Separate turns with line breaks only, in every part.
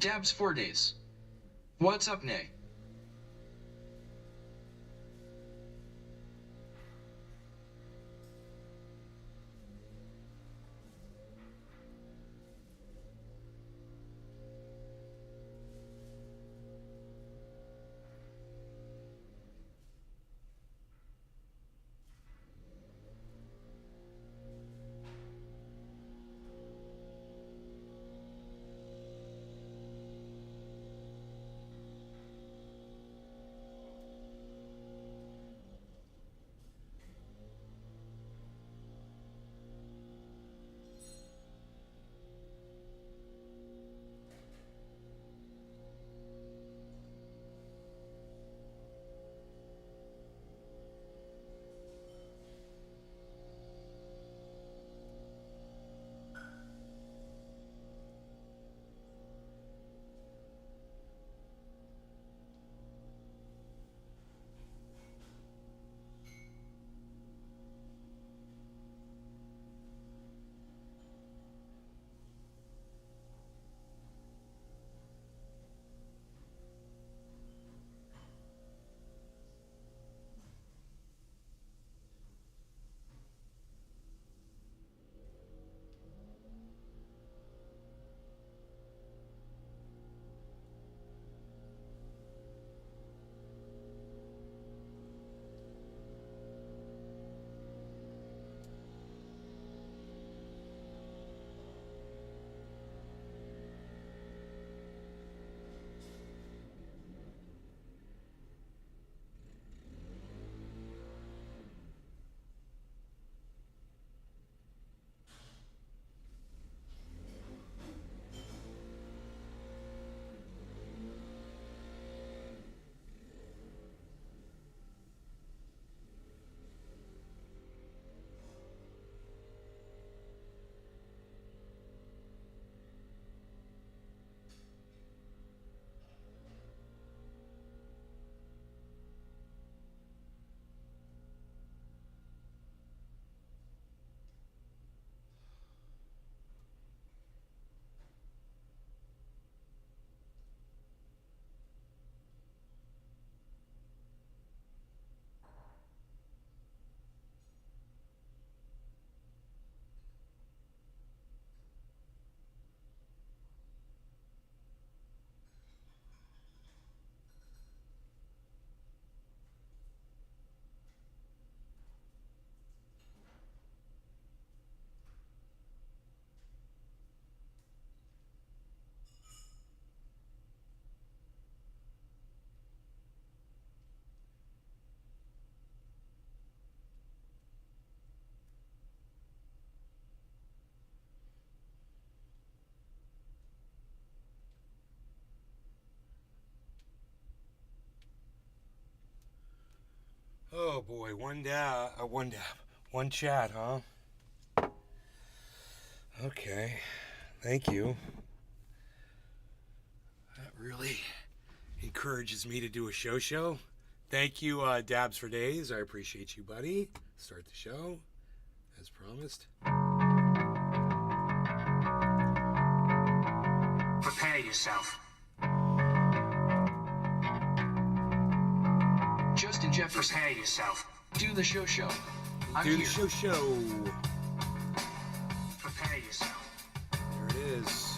Dabs 4 days. What's up, Nay?
Oh boy, one chat, huh? Okay, thank you. That really encourages me to do a show. Thank you, Dabs for Days. I appreciate you, buddy. Start the show, as promised.
Prepare yourself.
Justin Jefferson.
Prepare yourself.
Do the show. I'm
Do
here.
the show.
Prepare yourself.
There it is.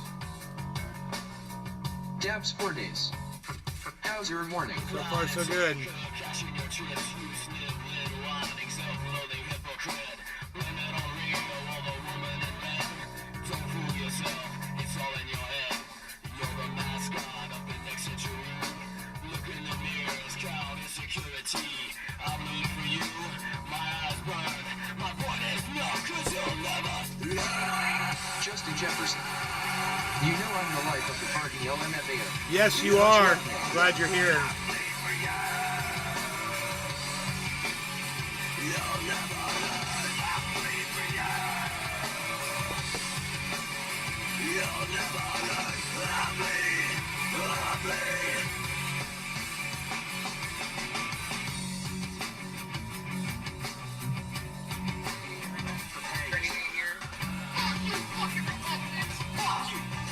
Dabs 4 days. How's your morning?
So far, so good.
Justin Jefferson. You know I'm the life of the party, LMFAO.
Yes, you are. Glad you're here.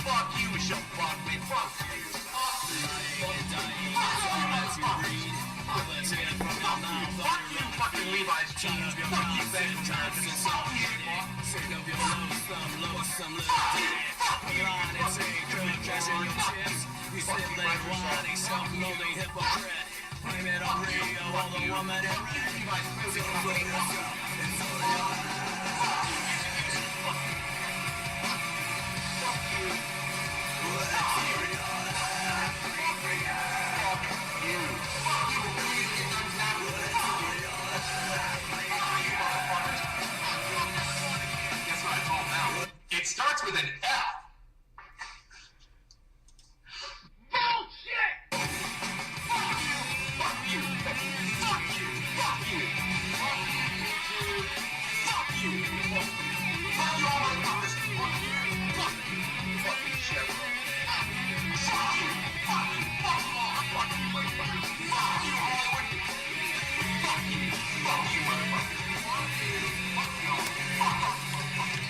Fuck you, Michelle. Fuck me. Fuck you. Levi's jeans, fuck you, back times and song here. Sick of your low, some little dick. Line and take good cash in your chips. You sit late whining, self-loathing hypocrite. Blame it on Rio, all the woman in red. Levi's music, fuck yourself. It's all yours.
It starts with an F. Bullshit! Fuck you! Fuck you! Fuck you! Fuck you! Fuck you! Fuck you all motherfuckers! Fuck you! Fuck you! Fucking Chevron! Fuck you! Fuck you! Fuck you all! Fuck you, motherfuckers! Fuck you, Hollywood! Fuck you! Fuck you, motherfuckers! Fuck you! Fuck you all! Fuck off! Fuck you!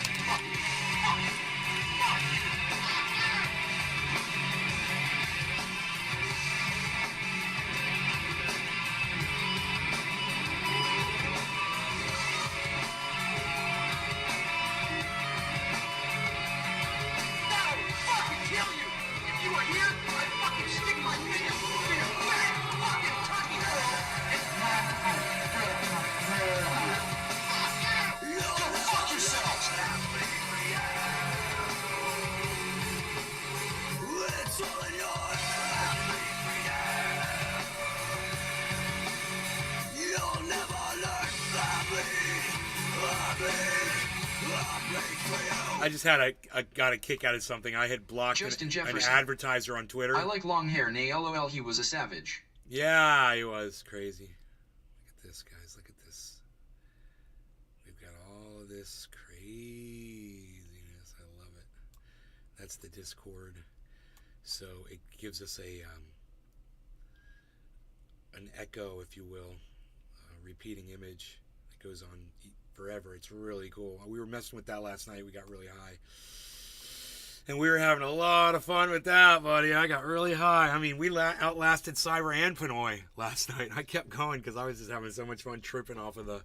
I just got a kick out of something. I had blocked an advertiser on Twitter.
I like long hair, nay lol, he was a savage.
Yeah, he was crazy. Look at this, guys. Look at this. We've got all of this craziness. I love it. That's the Discord. So it gives us an echo, if you will, a repeating image that goes on forever. It's really cool. We were messing with that last night. We got really high. And we were having a lot of fun with that, buddy. I got really high. I mean, we outlasted Cyber and Pinoy last night. I kept going because I was just having so much fun tripping off of the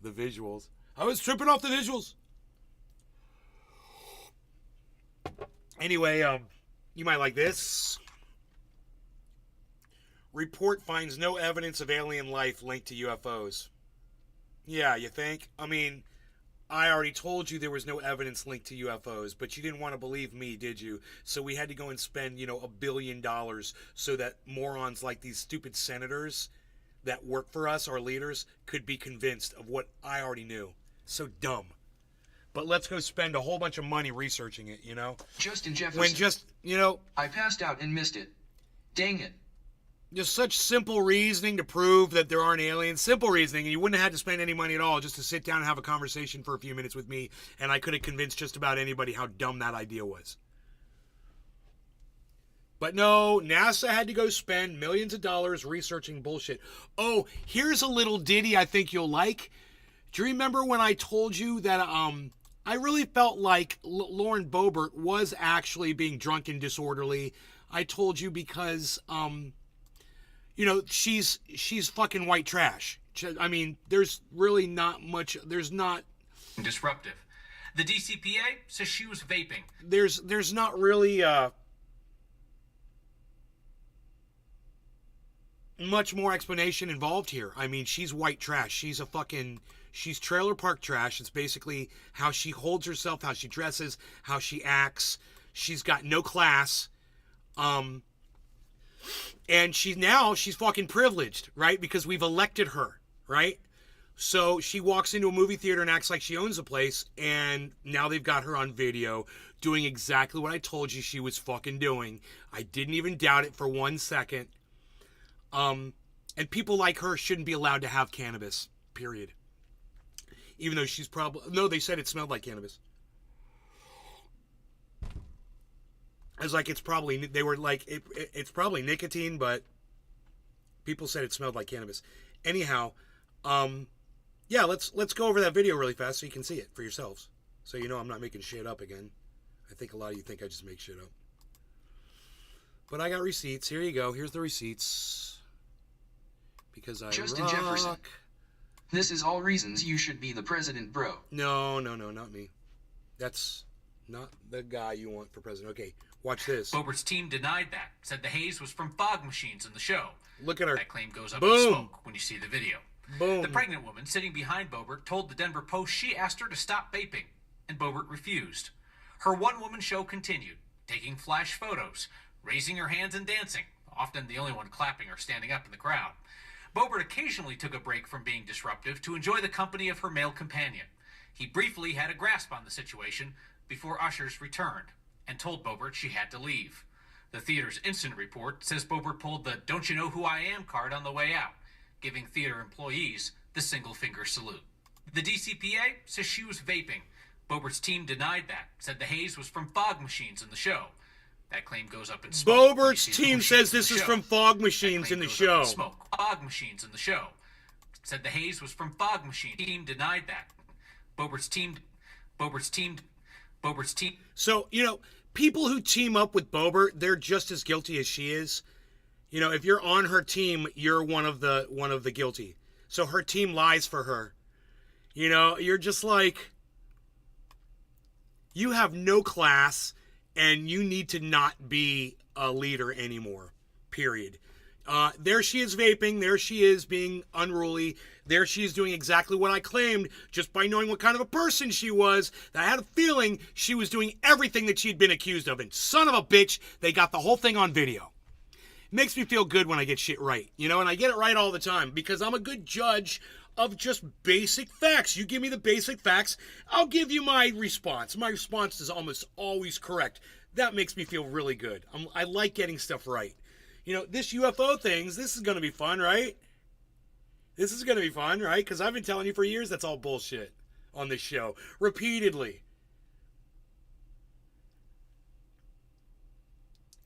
visuals. I was tripping off the visuals. Anyway, you might like this. Report finds no evidence of alien life linked to UFOs. Yeah, you think? I mean, I already told you there was no evidence linked to UFOs, but you didn't want to believe me, did you? So we had to go and spend, $1 billion so that morons like these stupid senators that work for us, our leaders, could be convinced of what I already knew. So dumb. But let's go spend a whole bunch of money researching it,
Justin Jefferson.
When just,
I passed out and missed it. Dang it.
Just such simple reasoning to prove that there aren't aliens. Simple reasoning, and you wouldn't have had to spend any money at all just to sit down and have a conversation for a few minutes with me, and I could have convinced just about anybody how dumb that idea was. But no, NASA had to go spend millions of dollars researching bullshit. Oh, here's a little ditty I think you'll like. Do you remember when I told you that I really felt like Lauren Boebert was actually being drunk and disorderly? I told you because... she's fucking white trash. I mean, there's really not much. There's not
disruptive. The DCPA says she was vaping.
There's not really much more explanation involved here. I mean, she's white trash. She's trailer park trash. It's basically how she holds herself, how she dresses, how she acts. She's got no class. And she's fucking privileged, right? Because we've elected her, right? So she walks into a movie theater and acts like she owns the place, and now they've got her on video doing exactly what I told you she was fucking doing. I didn't even doubt it for 1 second. And people like her shouldn't be allowed to have cannabis, period. Even though she's probably... No, they said it smelled like cannabis. I was like, it's probably nicotine, but people said it smelled like cannabis. Anyhow, yeah, let's go over that video really fast so you can see it for yourselves. So I'm not making shit up again. I think a lot of you think I just make shit up. But I got receipts. Here you go. Here's the receipts. Because I
Justin
rock.
Jefferson.
This is all reasons you should be the president, bro.
No, not me. That's not the guy you want for president. Okay, watch this.
Boebert's team denied that, said the haze was from fog machines in the show.
Look at her.
That claim goes up
Boom.
in smoke when you see the video.
Boom.
The pregnant woman sitting behind Boebert told the Denver Post she asked her to stop vaping, and Boebert refused. Her one-woman show continued, taking flash photos, raising her hands and dancing, often the only one clapping or standing up in the crowd. Boebert occasionally took a break from being disruptive to enjoy the company of her male companion. He briefly had a grasp on the situation before ushers returned and told Boebert she had to leave. The theater's incident report says Boebert pulled the "Don't you know who I am" card on the way out, giving theater employees the single-finger salute. The DCPA says she was vaping. Boebert's team denied that, said the haze was from fog machines in the show. That claim goes up in smoke.
Boebert's team says this is from fog machines in the show.
Smoke. Fog machines in the show. Said the haze was from fog machines. Team denied that. Boebert's team.
So, people who team up with Boebert, they're just as guilty as she is. If you're on her team, you're one of the guilty. So her team lies for her. You're just like, you have no class and you need to not be a leader anymore. Period. There she is vaping. There she is being unruly. There she is doing exactly what I claimed just by knowing what kind of a person she was. That I had a feeling she was doing everything that she'd been accused of. And son of a bitch, they got the whole thing on video. It makes me feel good when I get shit right, and I get it right all the time because I'm a good judge of just basic facts. You give me the basic facts, I'll give you my response. My response is almost always correct. That makes me feel really good. I like getting stuff right. This UFO things, this is going to be fun, right? This is going to be fun, right? Because I've been telling you for years that's all bullshit on this show. Repeatedly.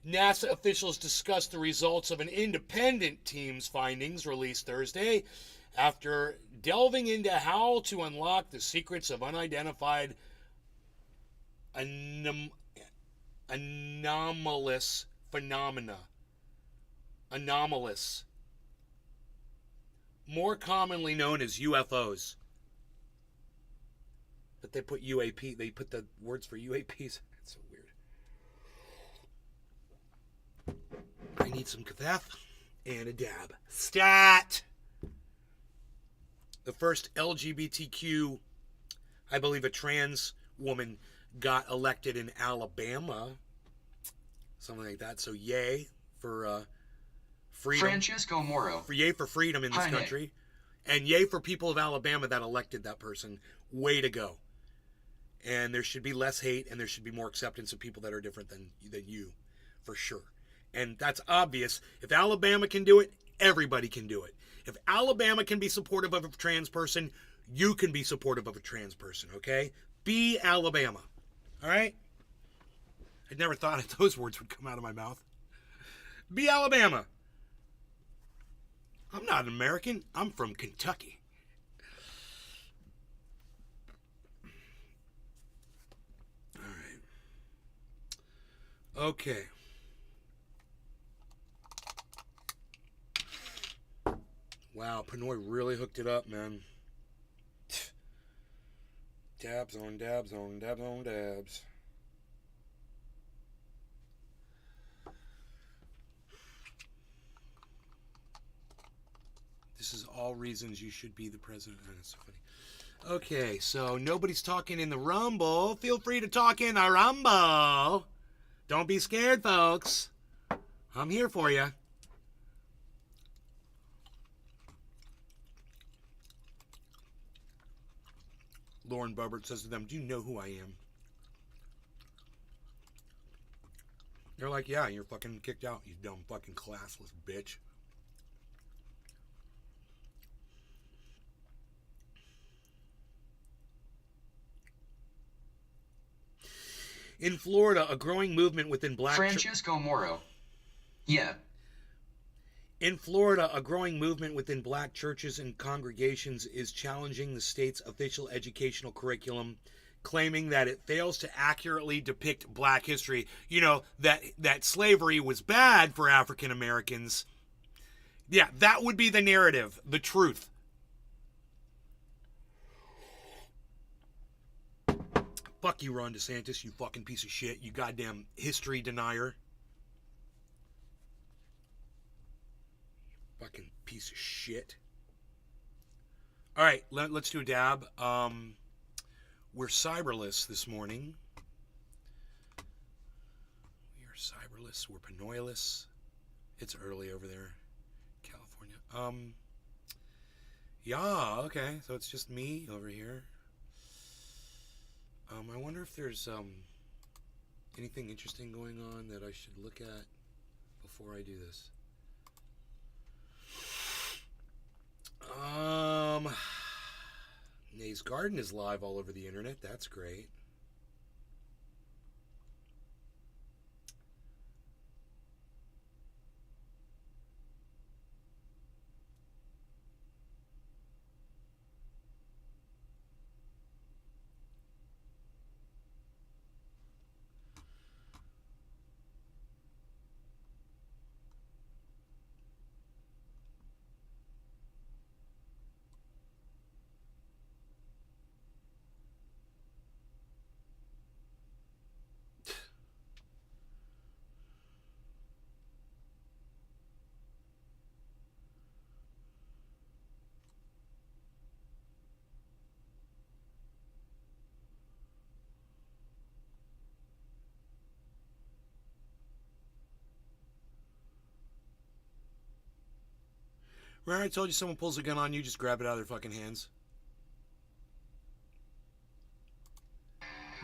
NASA officials discussed the results of an independent team's findings released Thursday after delving into how to unlock the secrets of unidentified anomalous phenomena. Anomalous. More commonly known as UFOs. But they put UAP, they put the words for UAPs. That's so weird. I need some kafaf and a dab. Stat! The first LGBTQ, I believe a trans woman, got elected in Alabama. Something like that. So yay for freedom.
Francesco Moro.
Yay for freedom in this country. And yay for people of Alabama that elected that person. Way to go. And there should be less hate and there should be more acceptance of people that are different than you. For sure. And that's obvious. If Alabama can do it, everybody can do it. If Alabama can be supportive of a trans person, you can be supportive of a trans person, okay? Be Alabama. All right? I never thought those words would come out of my mouth. Be Alabama. I'm not an American. I'm from Kentucky. All right. Okay. Wow, Pinoy really hooked it up, man. Dabs on dabs on dabs on dabs. This is all reasons you should be the president. Oh, that's so funny. Okay, so nobody's talking in the Rumble. Feel free to talk in the Rumble. Don't be scared, folks. I'm here for you. Lauren Boebert says to them, "Do you know who I am?" They're like, "Yeah, you're fucking kicked out, you dumb fucking classless bitch." In Florida, a growing movement within black...
Francesco Moro. Yeah.
In Florida, a growing movement within black churches and congregations is challenging the state's official educational curriculum, claiming that it fails to accurately depict black history. That slavery was bad for African Americans. Yeah, that would be the narrative, the truth. Fuck you, Ron DeSantis, you fucking piece of shit. You goddamn history denier. Fucking piece of shit. All right, let's do a dab. We're cyberless this morning. We are cyberless. We're panoiless. It's early over there, California. Yeah, okay. So it's just me over here. I wonder if there's anything interesting going on that I should look at before I do this. Nay's Garden is live all over the internet. That's great. Remember I told you someone pulls a gun on you, just grab it out of their fucking hands?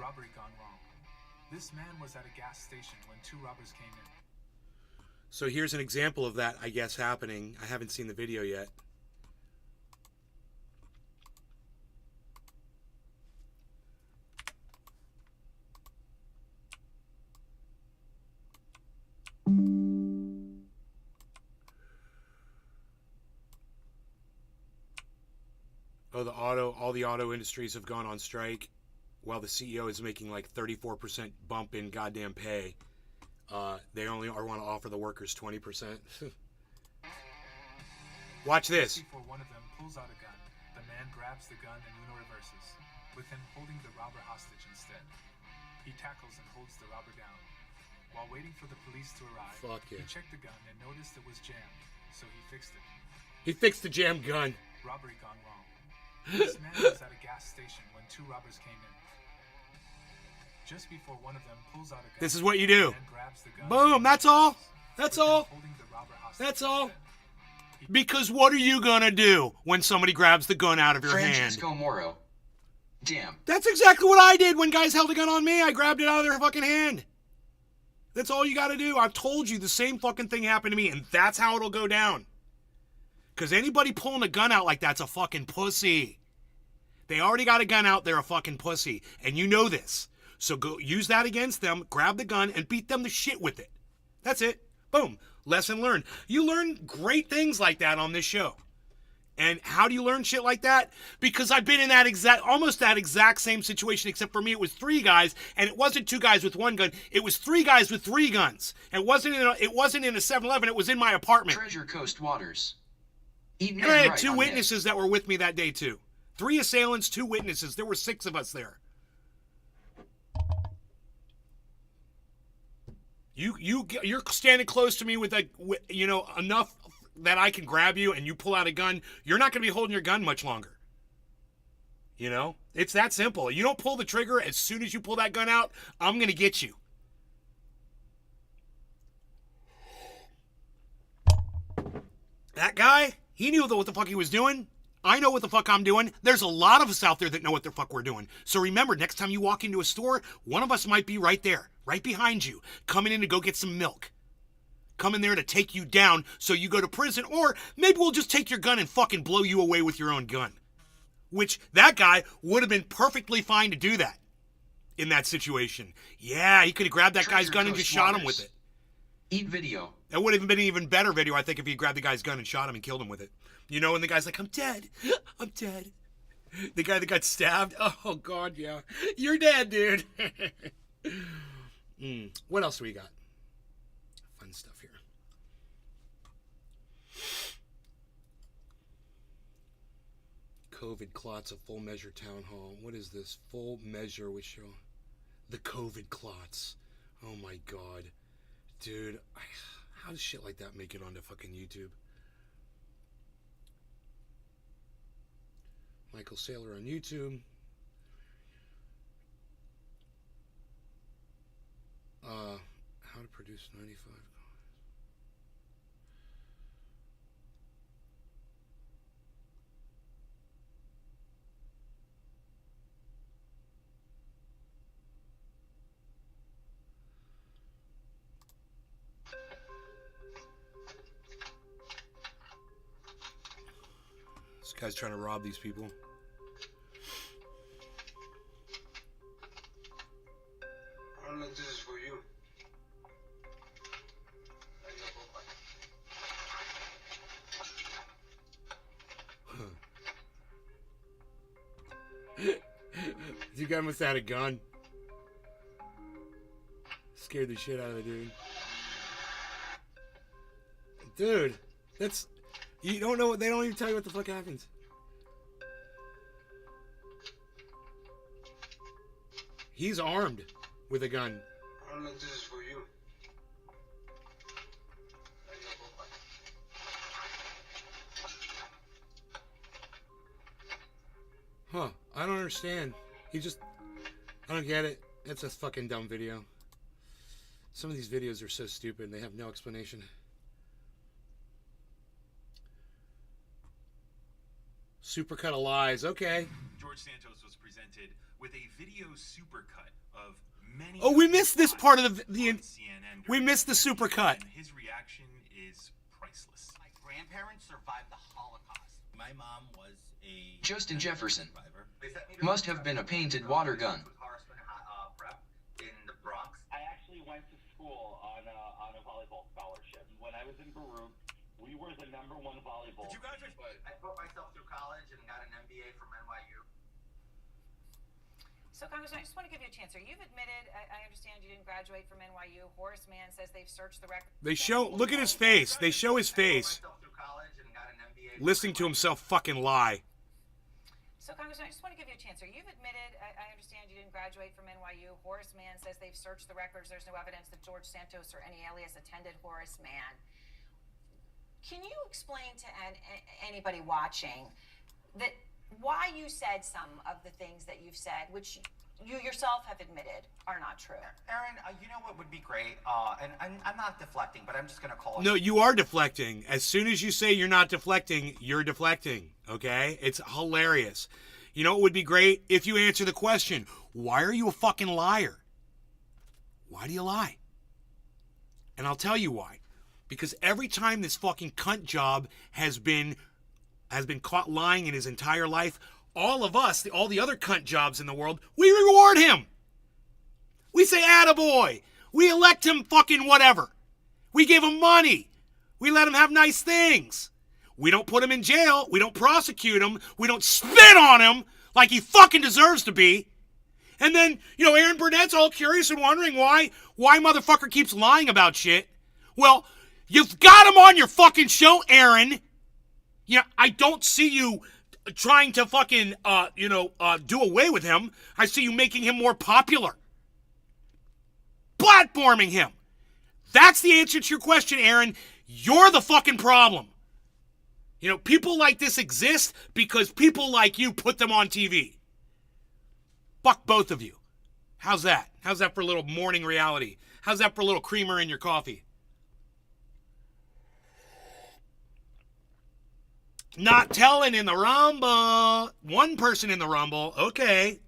Robbery gone wrong. This man was at a gas station when two robbers came in.
So here's an example of that, I guess, happening. I haven't seen the video yet. Oh, all the auto industries have gone on strike while the CEO is making like 34% bump in goddamn pay. They only want to offer the workers 20%. Watch this.
Before one of them pulls out a gun, the man grabs the gun and Uno reverses, with him holding the robber hostage instead. He tackles and holds the robber down. While waiting for the police to arrive,
Fuck yeah.
he checked the gun and noticed it was jammed, so he fixed it.
He fixed the jam gun.
Robbery gone wrong. This man was at a gas station when two robbers came in. Just before one of them pulls out a gun,
This is what you do.
the man grabs the gun
Boom,
and
that's all.
reverses,
That's
with him
all.
holding the robber hostage
That's all.
instead.
Because what are you gonna do when somebody grabs the gun out of your hand?
Francisco Moro. Damn.
That's exactly what I did when guys held a gun on me. I grabbed it out of their fucking hand. That's all you gotta do. I've told you the same fucking thing happened to me, and that's how it'll go down. Because anybody pulling a gun out like that's a fucking pussy. They already got a gun out, they're a fucking pussy. And you know this. So go use that against them, grab the gun, and beat them to shit with it. That's it. Boom. Lesson learned. You learn great things like that on this show. And how do you learn shit like that? Because I've been in that almost that exact same situation, except for me it was 3 guys, and it wasn't 2 guys with 1 gun. It was 3 guys with 3 guns. And it wasn't in a 7-Eleven, it was in my apartment.
Treasure Coast Waters. Eat
And I had
right
2
on
witnesses that were with me that day too. 3 assailants, 2 witnesses. There were 6 of us there. You're standing close to me with enough that I can grab you, and you pull out a gun. You're not going to be holding your gun much longer. You know, it's that simple. You don't pull the trigger. As soon as you pull that gun out, I'm going to get you. That guy, he knew what the fuck he was doing. I know what the fuck I'm doing. There's a lot of us out there that know what the fuck we're doing. So remember, next time you walk into a store, one of us might be right there, right behind you, coming in to go get some milk. Coming there to take you down so you go to prison, or maybe we'll just take your gun and fucking blow you away with your own gun. Which, that guy would have been perfectly fine to do that in that situation. Yeah, he could have grabbed that guy's gun and just shot him with it.
Eat video.
That would have been an even better video, I think, if he grabbed the guy's gun and shot him and killed him with it. You know, and the guy's like, I'm dead. I'm dead. The guy that got stabbed. Oh, God, yeah. You're dead, dude. What else do we got? Fun stuff here. COVID clots of Full Measure Town Hall. What is this? Full Measure with show. The COVID clots. Oh my god. Dude, how does shit like that make it onto fucking YouTube? Michael Saylor on YouTube. How to produce 95 cars. This guy's trying to rob these people.
I don't know if this is for you.
You guy must have had a gun. Scared the shit out of the dude. Dude, that's... You don't know... They don't even tell you what the fuck happens. He's armed with a gun.
I don't know if this is for you.
Huh. I don't understand. He just... I don't get it. It's a fucking dumb video. Some of these videos are so stupid. They have no explanation. Supercut of lies. Okay.
George Santos was presented with a video supercut of many.
Oh, we missed this part of the
on CNN
we missed the supercut.
and his reaction is priceless.
My grandparents survived the Holocaust. My mom was a
Justin Jefferson
survivor. They sent me to
must have been a painted water gun.
Horseman prep in the Bronx. I actually went to school on a volleyball scholarship. When I was in Beirut, we were the #1 volleyball.
Did you graduate?
I put myself through college and got an MBA from NYU.
So, Congressman, I just want to give you a chance here. You've admitted, I understand you didn't graduate from NYU. Horace Mann says they've searched the record.
They show... Look at his face. They show his face.
I put myself through college and got an MBA.
Listening to himself fucking lie.
So, Congressman, I just want to give you a chance here. You've admitted, I understand you didn't graduate from NYU. Horace Mann says they've searched the records. There's no evidence that George Santos or any alias attended Horace Mann. Can you explain to anybody watching that why you said some of the things that you've said, which you yourself have admitted are not true?
Aaron, you know what would be great? And I'm not deflecting, but I'm just going to call it.
No, you are deflecting. As soon as you say you're not deflecting, you're deflecting. Okay? It's hilarious. You know what would be great? If you answer the question, why are you a fucking liar? Why do you lie? And I'll tell you why. Because every time this fucking cunt job has been caught lying in his entire life, all of us, all the other cunt jobs in the world, we reward him. We say, attaboy. We elect him fucking whatever. We give him money. We let him have nice things. We don't put him in jail. We don't prosecute him. We don't spit on him like he fucking deserves to be. And then, Aaron Burnett's all curious and wondering why motherfucker keeps lying about shit. Well, you've got him on your fucking show, Aaron. I don't see you trying to fucking, do away with him. I see you making him more popular. Platforming him. That's the answer to your question, Aaron. You're the fucking problem. People like this exist because people like you put them on TV. Fuck both of you. How's that? How's that for a little morning reality? How's that for a little creamer in your coffee? Not telling in the Rumble. One person in the Rumble. Okay.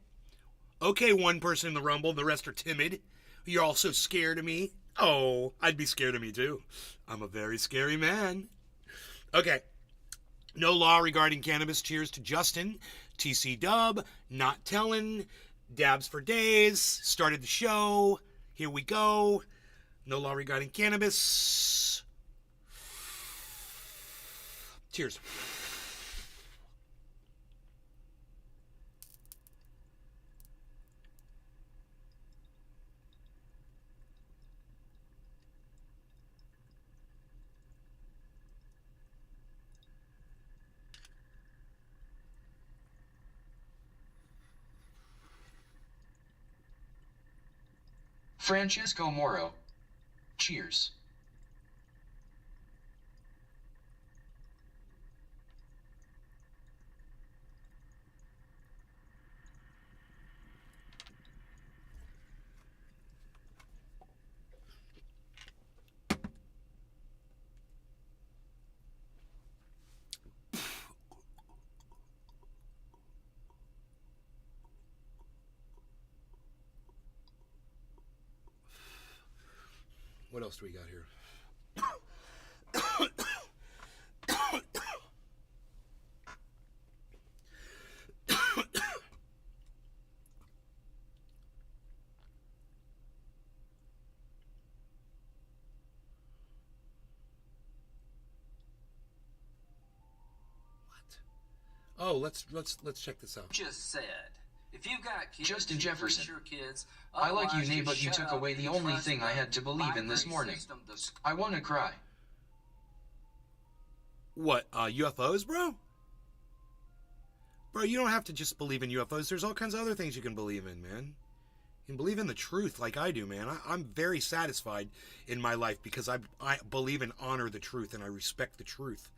Okay, one person in the Rumble. The rest are timid. You're all so scared of me. Oh, I'd be scared of me too. I'm a very scary man. Okay. No law regarding cannabis. Cheers to Justin. TC Dub. Not telling. Dabs for days. Started the show. Here we go. No law regarding cannabis. Cheers.
Francisco Moro. Cheers.
What else do we got here? Oh, let's check this out.
Just said, if you've got kids,
Justin
you
Jefferson.
teach your kids.
I like you,
Otherwise,
Nate, but
just
you
shut
took
up
away the
and
only
trust
thing I
the
had to believe in this
library
morning.
system, the
I want to cry.
What, UFOs, bro? Bro, you don't have to just believe in UFOs. There's all kinds of other things you can believe in, man. You can believe in the truth like I do, man. I'm very satisfied in my life because I believe and honor the truth and I respect the truth.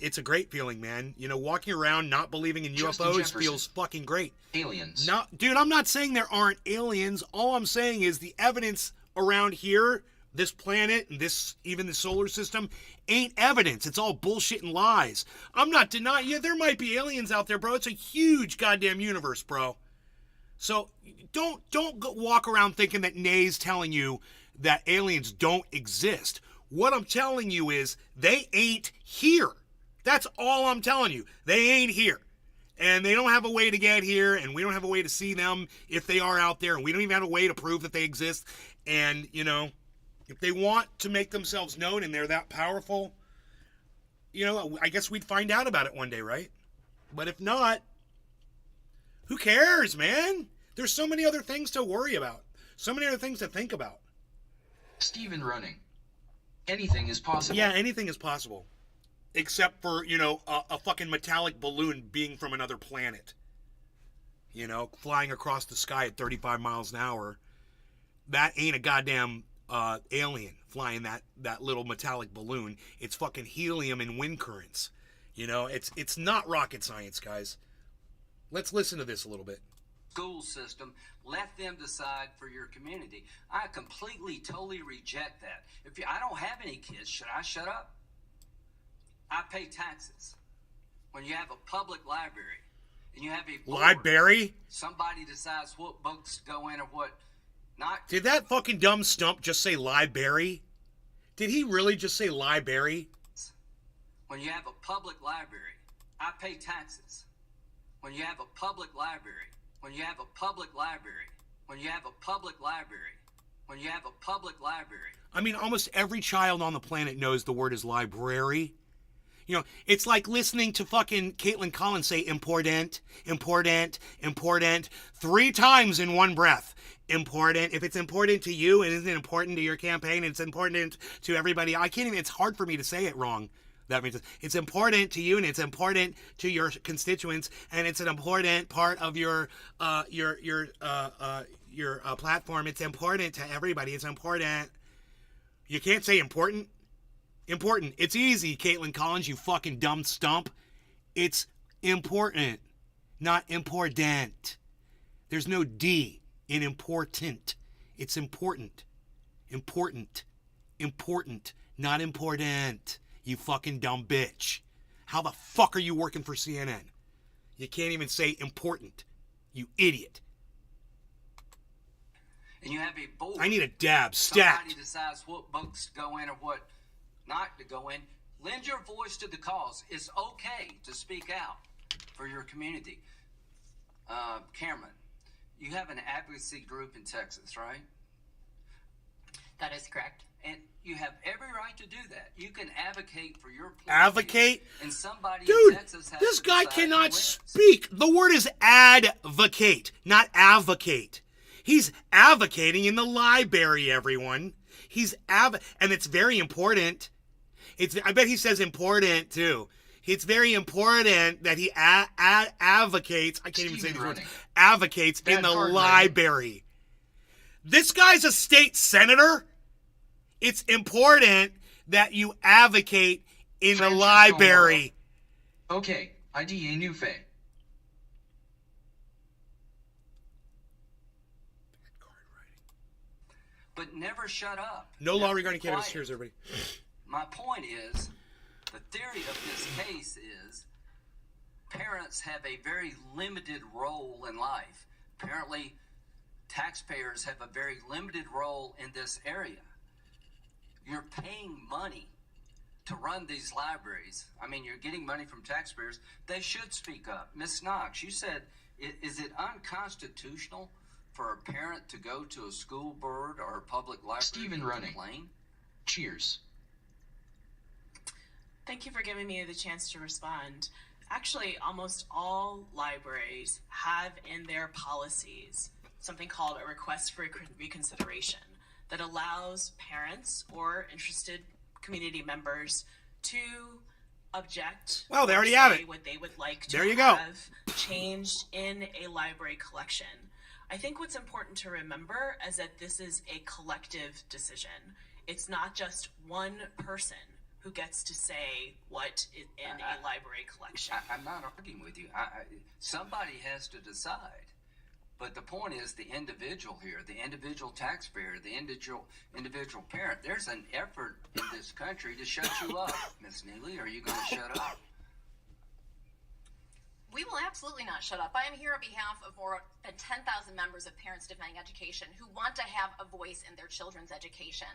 It's a great feeling, man. You know, walking around not believing in
Justin
UFOs
Jefferson.
feels fucking great.
Aliens.
No, dude, I'm not saying there aren't aliens. All I'm saying is the evidence around here, this planet, and this, even the solar system, ain't evidence. It's all bullshit and lies. I'm not denying, yeah, there might be aliens out there, bro. It's a huge goddamn universe, bro. So don't walk around thinking that Nay's telling you that aliens don't exist. What I'm telling you is they ain't here. That's all I'm telling you. They ain't here. And they don't have a way to get here, and we don't have a way to see them if they are out there, and we don't even have a way to prove that they exist. And, you know, if they want to make themselves known and they're that powerful, you know, I guess we'd find out about it one day, right? But if not, who cares, man? There's so many other things to worry about. So many other things to think about.
Steven Running. Anything is possible.
Yeah, anything is possible. Except for, you know, a fucking metallic balloon being from another planet. You know, flying across the sky at 35 miles an hour. That ain't a goddamn alien flying that little metallic balloon. It's fucking helium and wind currents. You know, it's not rocket science, guys. Let's listen to this a little bit.
school system, let them decide for your community. I completely, totally reject that. I don't have any kids, should I shut up? I pay taxes. When you have a public library and you have a board,
Library?
somebody decides what books go in or what not.
Did that fucking dumb stump just say library? Did he really just say library?
When you have a public library, I pay taxes. When you have a public library, when you have a public library, when you have a public library, when you have a public library.
I mean, almost every child on the planet knows the word is library. You know, it's like listening to fucking Caitlin Collins say important, important, important 3 times in one breath. Important. If it's important to you and isn't important to your campaign, it's important to everybody. I can't even, it's hard for me to say it wrong. That means it's important to you and it's important to your constituents and it's an important part of your platform. It's important to everybody. It's important. You can't say important. Important. It's easy, Caitlin Collins, you fucking dumb stump. It's important, not important. There's no D in important. It's important. Important. Important. Not important. You fucking dumb bitch. How the fuck are you working for CNN? You can't even say important. You idiot.
And you have a board.
I need a dab. Stat.
Somebody decides what books go in or what not to go in. Lend your voice to the cause. It's okay to speak out for your community. Cameron, you have an advocacy group in Texas, right?
That is correct.
And you have every right to do that. You can advocate for your point
Advocate?
and somebody
Dude,
in Texas has
this
to
guy
decide
cannot
who wins.
speak. The word is advocate, not advocate. He's advocating in the library, everyone. And it's very important. I bet he says important, too. It's very important that he advocates, I can't even say these words, advocates in the library. This guy's a state senator. It's important that you advocate in the library.
Okay, ID a new Faye.
But never shut up.
No law regarding
quiet.
cannabis. Cheers, everybody.
My point is, the theory of this case is parents have a very limited role in life. Apparently, taxpayers have a very limited role in this area. You're paying money to run these libraries. I mean, you're getting money from taxpayers. They should speak up. Ms. Knox, you said, is it unconstitutional for a parent to go to a school board or a public library
Stephen
and
Running.
complain?
Cheers.
Thank you for giving me the chance to respond. Actually, almost all libraries have in their policies something called a request for reconsideration that allows parents or interested community members to object.
Well, they
or
already have
say
it.
What they would like to
There you go.
have changed in a library collection. I think what's important to remember is that this is a collective decision. It's not just one person who gets to say what is in a library collection.
I'm not arguing with you. Somebody has to decide. But the point is the individual here, the individual taxpayer, the individual parent. There's an effort in this country to shut you up. Ms. Neely, are you going to shut up?
We will absolutely not shut up. I am here on behalf of more than 10,000 members of Parents Defending Education who want to have a voice in their children's education.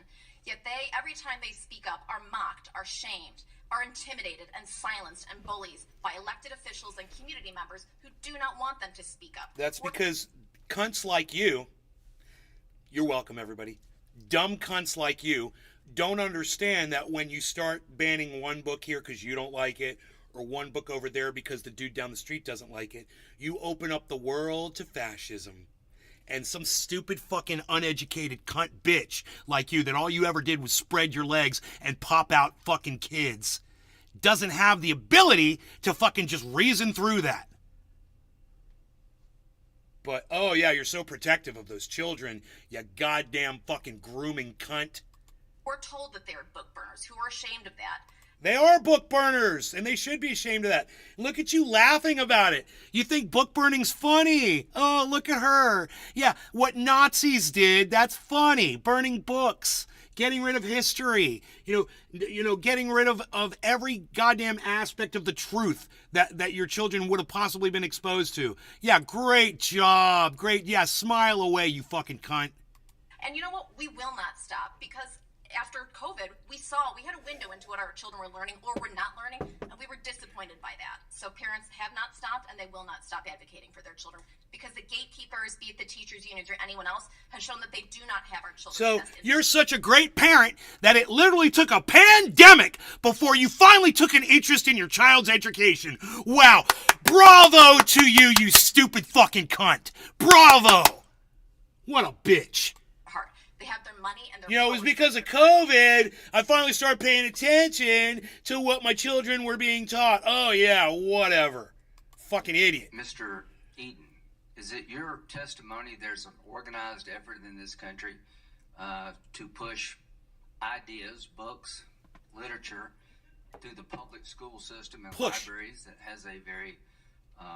Yet they, every time they speak up, are mocked, are shamed, are intimidated and silenced and bullied by elected officials and community members who do not want them to speak up.
That's because cunts like you, you're welcome, everybody. Dumb cunts like you don't understand that when you start banning one book here because you don't like it, or one book over there because the dude down the street doesn't like it, you open up the world to fascism. And some stupid fucking uneducated cunt bitch like you that all you ever did was spread your legs and pop out fucking kids doesn't have the ability to fucking just reason through that. But, oh yeah, you're so protective of those children, you goddamn fucking grooming cunt.
We're told that they're book burners who are ashamed of that.
They are book burners, and they should be ashamed of that. Look at you laughing about it. You think book burning's funny. Oh, look at her. Yeah, what Nazis did, that's funny. Burning books, getting rid of history, you know, getting rid of every goddamn aspect of the truth that your children would have possibly been exposed to. Yeah, great job. Great. Yeah, smile away, you fucking cunt.
And you know what? We will not stop because after COVID, we had a window into what our children were learning or were not learning, and we were disappointed by that. So parents have not stopped, and they will not stop advocating for their children because the gatekeepers, be it the teachers' unions or anyone else, has shown that they do not have our children.
So you're such a great parent that it literally took a pandemic before you finally took an interest in your child's education. Wow. Bravo to you, you stupid fucking cunt. Bravo. What a bitch.
They have their money and their
it was because of COVID, I finally started paying attention to what my children were being taught. Oh, yeah, whatever. Fucking idiot.
Mr. Eaton, is it your testimony there's an organized effort in this country to push ideas, books, literature through the public school system and libraries that has a very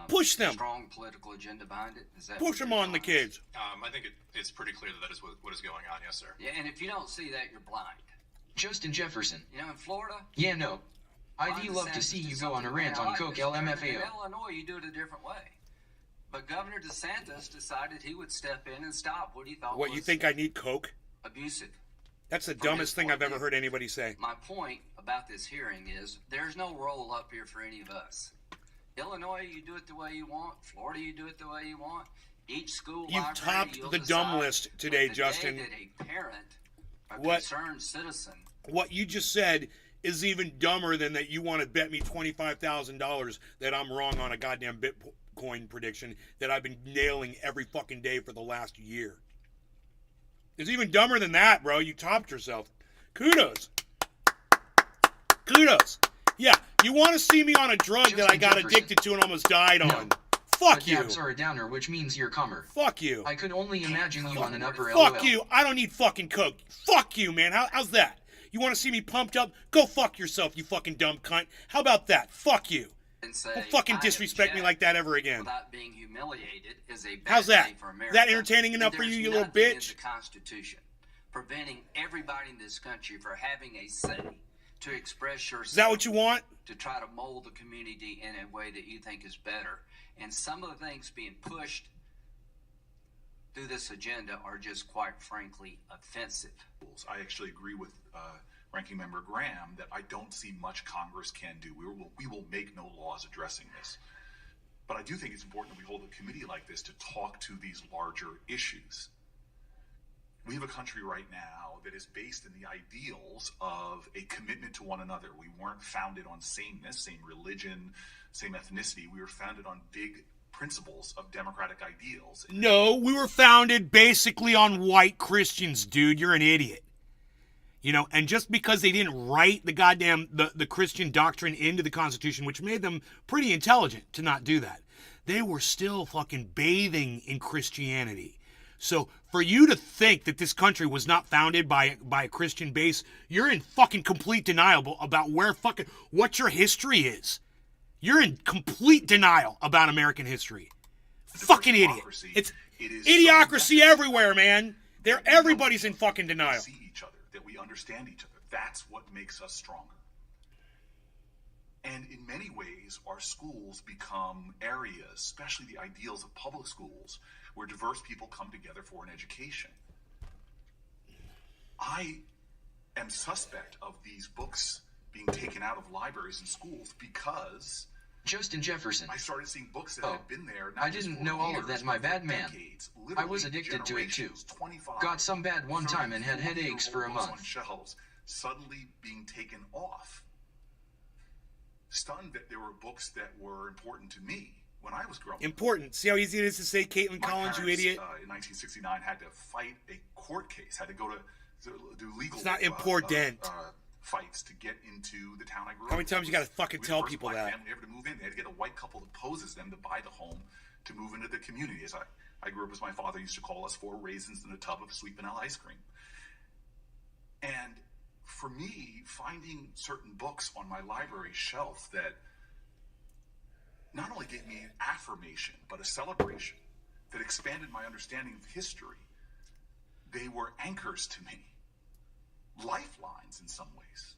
push them.
Strong political agenda behind it? Is that
push them on the kids.
I think it's pretty clear that is what is going on, yes, sir.
Yeah, and if you don't see that, you're blind.
Justin Jefferson.
You know, in Florida?
Yeah, no. I'd love to see you go on a rant on Coke LMFAO.
In Illinois, you do it a different way. But Governor DeSantis decided he would step in and stop what he thought was...
What, you think I need Coke?
Abusive.
That's the dumbest thing I've ever heard anybody say.
My point about this hearing is there's no roll up here for any of us. Illinois, you do it the way you want. Florida, you do it the way you want. Each school
You've topped the dumb list today, Justin.
Day that a parent, a concerned citizen...
What you just said is even dumber than that you want to bet me $25,000 that I'm wrong on a goddamn Bitcoin prediction that I've been nailing every fucking day for the last year. It's even dumber than that, bro. You topped yourself. Kudos. Kudos. Yeah, you want to see me on a drug that I got addicted to and almost died on. Fuck
but
you.
dabs are a downer, which means you're comer.
Fuck you.
I could only imagine you on an upper
Fuck
LOL.
you. I don't need fucking coke. Fuck you, man. How's that? You want to see me pumped up? Go fuck yourself, you fucking dumb cunt. How about that? Fuck you.
And say,
Don't fucking
"I
disrespect me
object,"
like that ever again.
without being humiliated is a bad
How's that?
day for
Is
America.
that entertaining enough
And
for you,
there's
you little
nothing in
bitch?
the Constitution preventing everybody in this country for having a say to express yourself.
Is that what you want?
To try to mold the community in a way that you think is better. And some of the things being pushed through this agenda are just quite frankly offensive.
I actually agree with Ranking Member Graham that I don't see much Congress can do. We will make no laws addressing this. But I do think it's important that we hold a committee like this to talk to these larger issues. We have a country right now that is based in the ideals of a commitment to one another. We weren't founded on sameness, same religion, same ethnicity. We were founded on big principles of democratic ideals.
No, we were founded basically on white Christians, dude. You're an idiot. You know, and just because they didn't write the goddamn, the Christian doctrine into the Constitution, which made them pretty intelligent to not do that, they were still fucking bathing in Christianity. So for you to think that this country was not founded by a Christian base, you're in fucking complete denial about what your history is. You're in complete denial about American history. Fucking idiot. It's idiocracy everywhere, man. Everybody's in fucking denial.
See each other, that we understand each other. That's what makes us stronger. And in many ways, our schools become areas, especially the ideals of public schools, where diverse people come together for an education. I am suspect of these books being taken out of libraries and schools because
Justin Jefferson.
I started seeing books that had been there.
I didn't know all of that, my bad man. I was addicted to it too. Got some bad one time and had headaches for a month.
On shelves, suddenly being taken off. Stunned that there were books that were important to me when I was growing up.
Important. See how easy it is to say Caitlin Collins, you idiot?
In 1969, had to fight a court case, had to go to do legal.
It's not important.
Fights to get into the town I grew up in.
How many times you got to fucking tell people that?
Family ever to move in, they had to get a white couple that poses them to buy the home to move into the community. As I grew up, as my father used to call us, 4 raisins in a tub of sweet vanilla ice cream. And for me, finding certain books on my library shelf that not only gave me affirmation, but a celebration that expanded my understanding of history, they were anchors to me. Lifelines in some ways.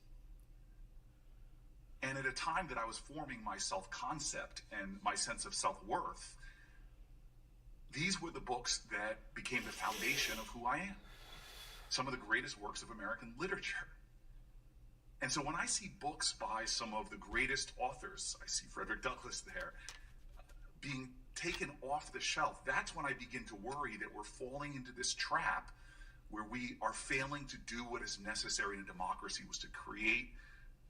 And at a time that I was forming my self-concept and my sense of self-worth, these were the books that became the foundation of who I am. Some of the greatest works of American literature. And so when I see books by some of the greatest authors, I see Frederick Douglass there, being taken off the shelf, that's when I begin to worry that we're falling into this trap where we are failing to do what is necessary in a democracy, was to create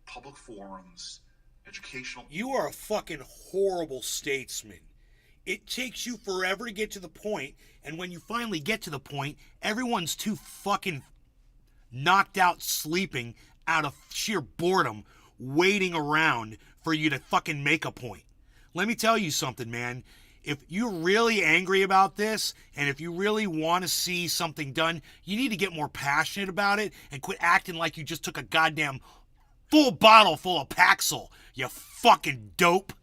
public forums, educational...
You are a fucking horrible statesman. It takes you forever to get to the point, and when you finally get to the point, everyone's too fucking knocked out sleeping out of sheer boredom, waiting around for you to fucking make a point. Let me tell you something, man. If you're really angry about this, and if you really want to see something done, you need to get more passionate about it and quit acting like you just took a goddamn full bottle full of Paxil, you fucking dope.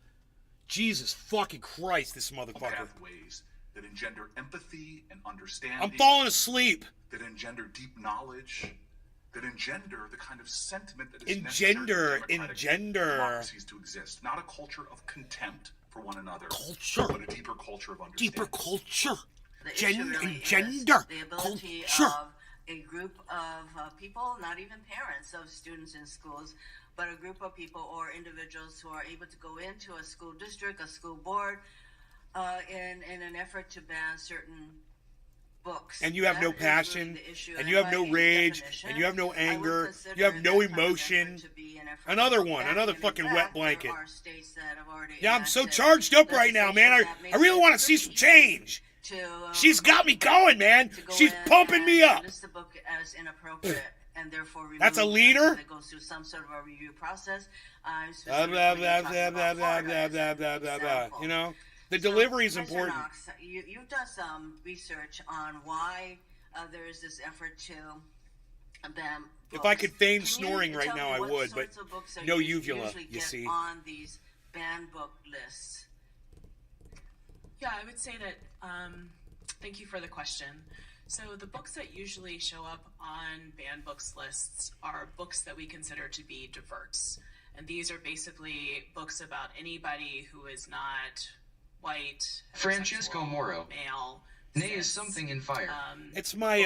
Jesus fucking Christ, this motherfucker.
Pathways that engender empathy and understanding.
I'm falling asleep.
That engender deep knowledge. That engender the kind of sentiment that is necessary for democracies to exist. Not a culture of contempt for one another, but a deeper culture of understanding.
Deeper culture.
Engender. The ability of a group of people, not even parents of students in schools, but a group of people or individuals who are able to go into a school district, a school board, in an effort to ban certain books.
And you have no passion, and you have no rage, and you have no anger, you have no emotion. Another fucking wet blanket. Yeah, I'm so charged up right now, man. I really want to see some change. She's got me going, man. She's pumping me up.
The book as inappropriate, and therefore
that's a leader.
That goes through some sort of a review process.
Blah blah blah blah blah blah blah blah blah. You know. The delivery is
Mr.
important.
Knox, you've done some research on why there is this effort to ban books.
If I could feign
Can you
snoring right
tell
now,
me
I
what
would, but
sorts of books are
no
usually
uvula, you
get
see.
on these banned book lists?
Yeah, I would say that, thank you for the question. So the books that usually show up on banned books lists are books that we consider to be diverts. And these are basically books about anybody who is not white,
Francisco Moro.
male.
Nay is something in fire.
It's my,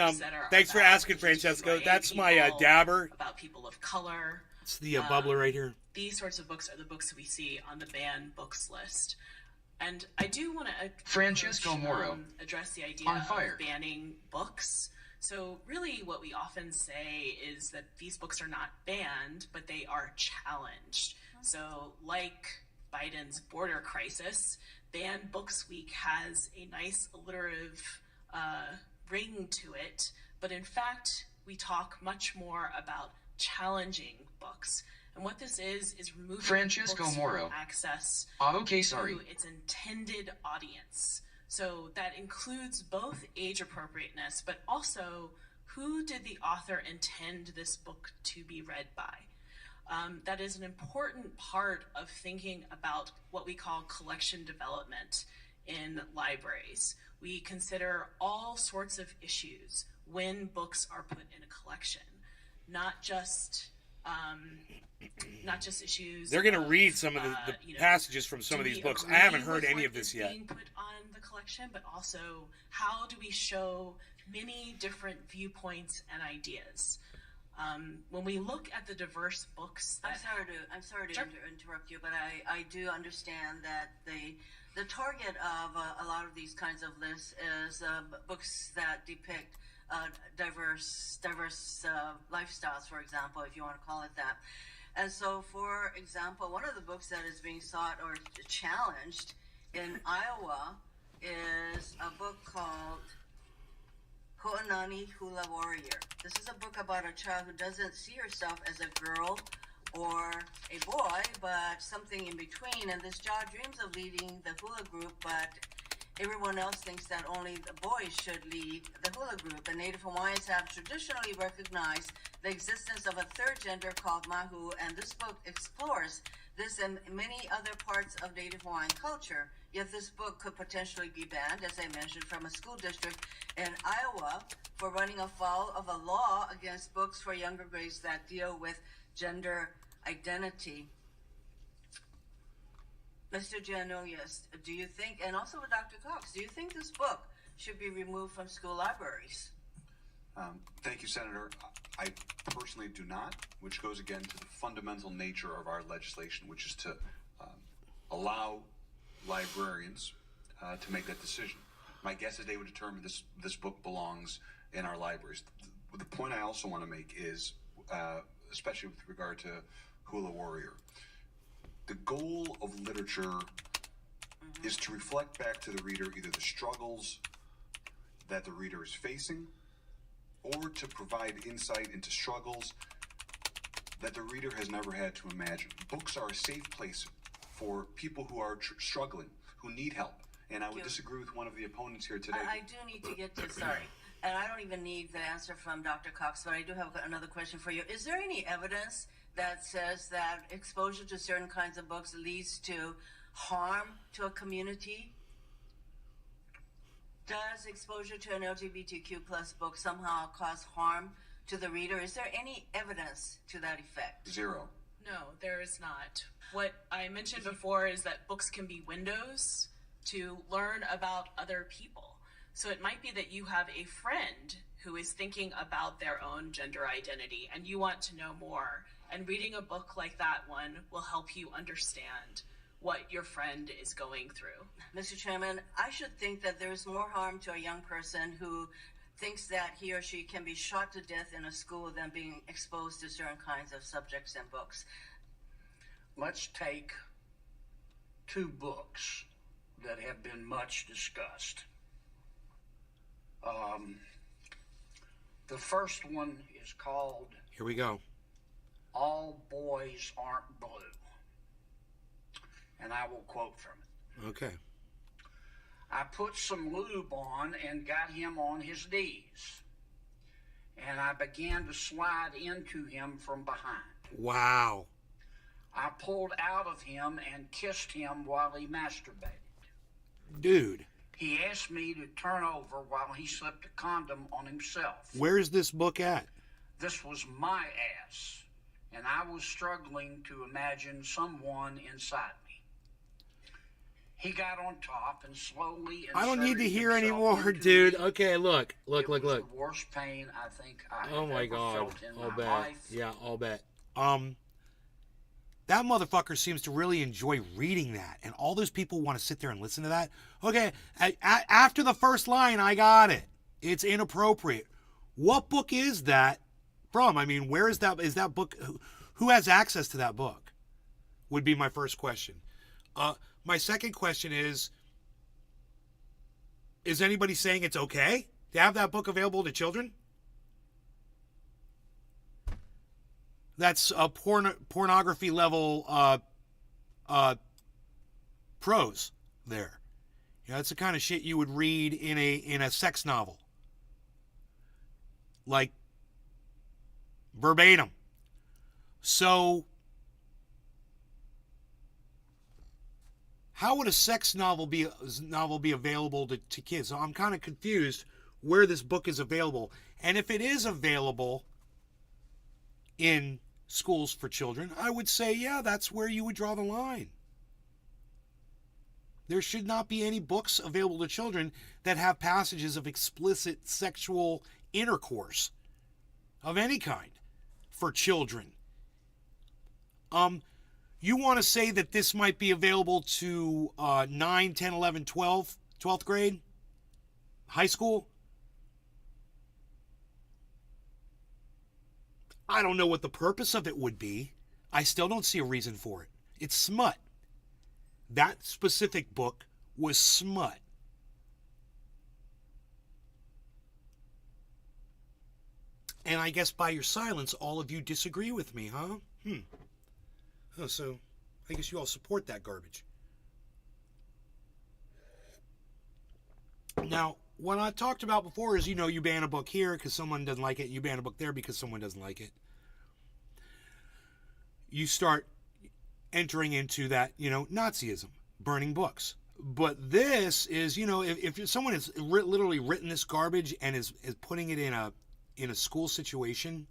thanks for asking, Francesco. That's my dabber.
About people of color.
It's the bubbler right here.
These sorts of books are the books we see on the banned books list. And I do want to
Francesco Moro
address the idea
on fire.
of banning books. So really what we often say is that these books are not banned, but they are challenged. So like Biden's border crisis, Banned Books Week has a nice alliterative ring to it. But in fact, we talk much more about challenging books. And what this is removing
Francisco
books
Moro.
from access
to
its intended audience. So that includes both age appropriateness, but also who did the author intend this book to be read by? That is an important part of thinking about what we call collection development in libraries. We consider all sorts of issues when books are put in a collection, not just issues.
They're going to read some of the passages from some of these books. I haven't heard any of this yet.
Being put on the collection, but also how do we show many different viewpoints and ideas? When we look at the diverse books,
I'm sorry to interrupt you, but I do understand that the target of a lot of these kinds of lists is books that depict diverse lifestyles, for example, if you want to call it that. And so, for example, one of the books that is being sought or challenged in Iowa is a book called Ho'anani Hula Warrior. This is a book about a child who doesn't see herself as a girl or a boy, but something in between. And this child dreams of leading the hula group, but everyone else thinks that only the boys should lead the hula group. The Native Hawaiians have traditionally recognized the existence of a third gender called Mahu, and this book explores this and many other parts of Native Hawaiian culture. Yet this book could potentially be banned, as I mentioned, from a school district in Iowa for running afoul of a law against books for younger grades that deal with gender identity. Mr. Giannoulias, do you think, and also with Dr. Cox, do you think this book should be removed from school libraries?
Thank you, Senator. I personally do not, which goes again to the fundamental nature of our legislation, which is to allow librarians to make that decision. My guess is they would determine this book belongs in our libraries. The point I also want to make is, especially with regard to Hula Warrior, the goal of literature is to reflect back to the reader either the struggles that the reader is facing or to provide insight into struggles that the reader has never had to imagine. Books are a safe place for people who are struggling, who need help. And I would disagree with one of the opponents here today.
I do need to get to, sorry, and I don't even need the answer from Dr. Cox, but I do have another question for you. Is there any evidence that says that exposure to certain kinds of books leads to harm to a community? Does exposure to an LGBTQ plus book somehow cause harm to the reader? Is there any evidence to that effect?
Zero.
No, there is not. What I mentioned before is that books can be windows to learn about other people. So it might be that you have a friend who is thinking about their own gender identity and you want to know more. And reading a book like that one will help you understand what your friend is going through.
Mr. Chairman, I should think that there is more harm to a young person who thinks that he or she can be shot to death in a school than being exposed to certain kinds of subjects and books.
Let's take two books that have been much discussed. The first one is called
Here we go.
All Boys Aren't Blue. And I will quote from it.
Okay.
I put some lube on and got him on his knees. And I began to slide into him from behind.
Wow.
I pulled out of him and kissed him while he masturbated.
Dude.
He asked me to turn over while he slipped a condom on himself.
Where's this book at?
This was my ass, and I was struggling to imagine someone inside me. He got on top and slowly
I don't need to
inserted
hear
himself
anymore,
into
dude.
me.
Okay, look.
It was the worst pain I think I
Oh
have
my
ever
God.
felt in
I'll
my
bet.
life.
Yeah, I'll bet. That motherfucker seems to really enjoy reading that, and all those people want to sit there and listen to that. Okay, after the first line, I got it. It's inappropriate. What book is that from? I mean, where is that? Is that book? Who has access to that book? Would be my first question. My second question is anybody saying it's okay to have that book available to children? That's a pornography level prose there. You know, that's the kind of shit you would read in a sex novel. Like verbatim. So how would a sex novel be available to kids? So I'm kind of confused where this book is available. And if it is available in schools for children, I would say, yeah, that's where you would draw the line. There should not be any books available to children that have passages of explicit sexual intercourse of any kind for children. You want to say that this might be available to 9, 10, 11, 12, 12th grade? High school? I don't know what the purpose of it would be. I still don't see a reason for it. It's smut. That specific book was smut. And I guess by your silence, all of you disagree with me, huh? Oh, so I guess you all support that garbage. Now, what I talked about before is, you ban a book here because someone doesn't like it. You ban a book there because someone doesn't like it. You start entering into that, Nazism, burning books. But this is, if someone has literally written this garbage and is putting it in a school situation.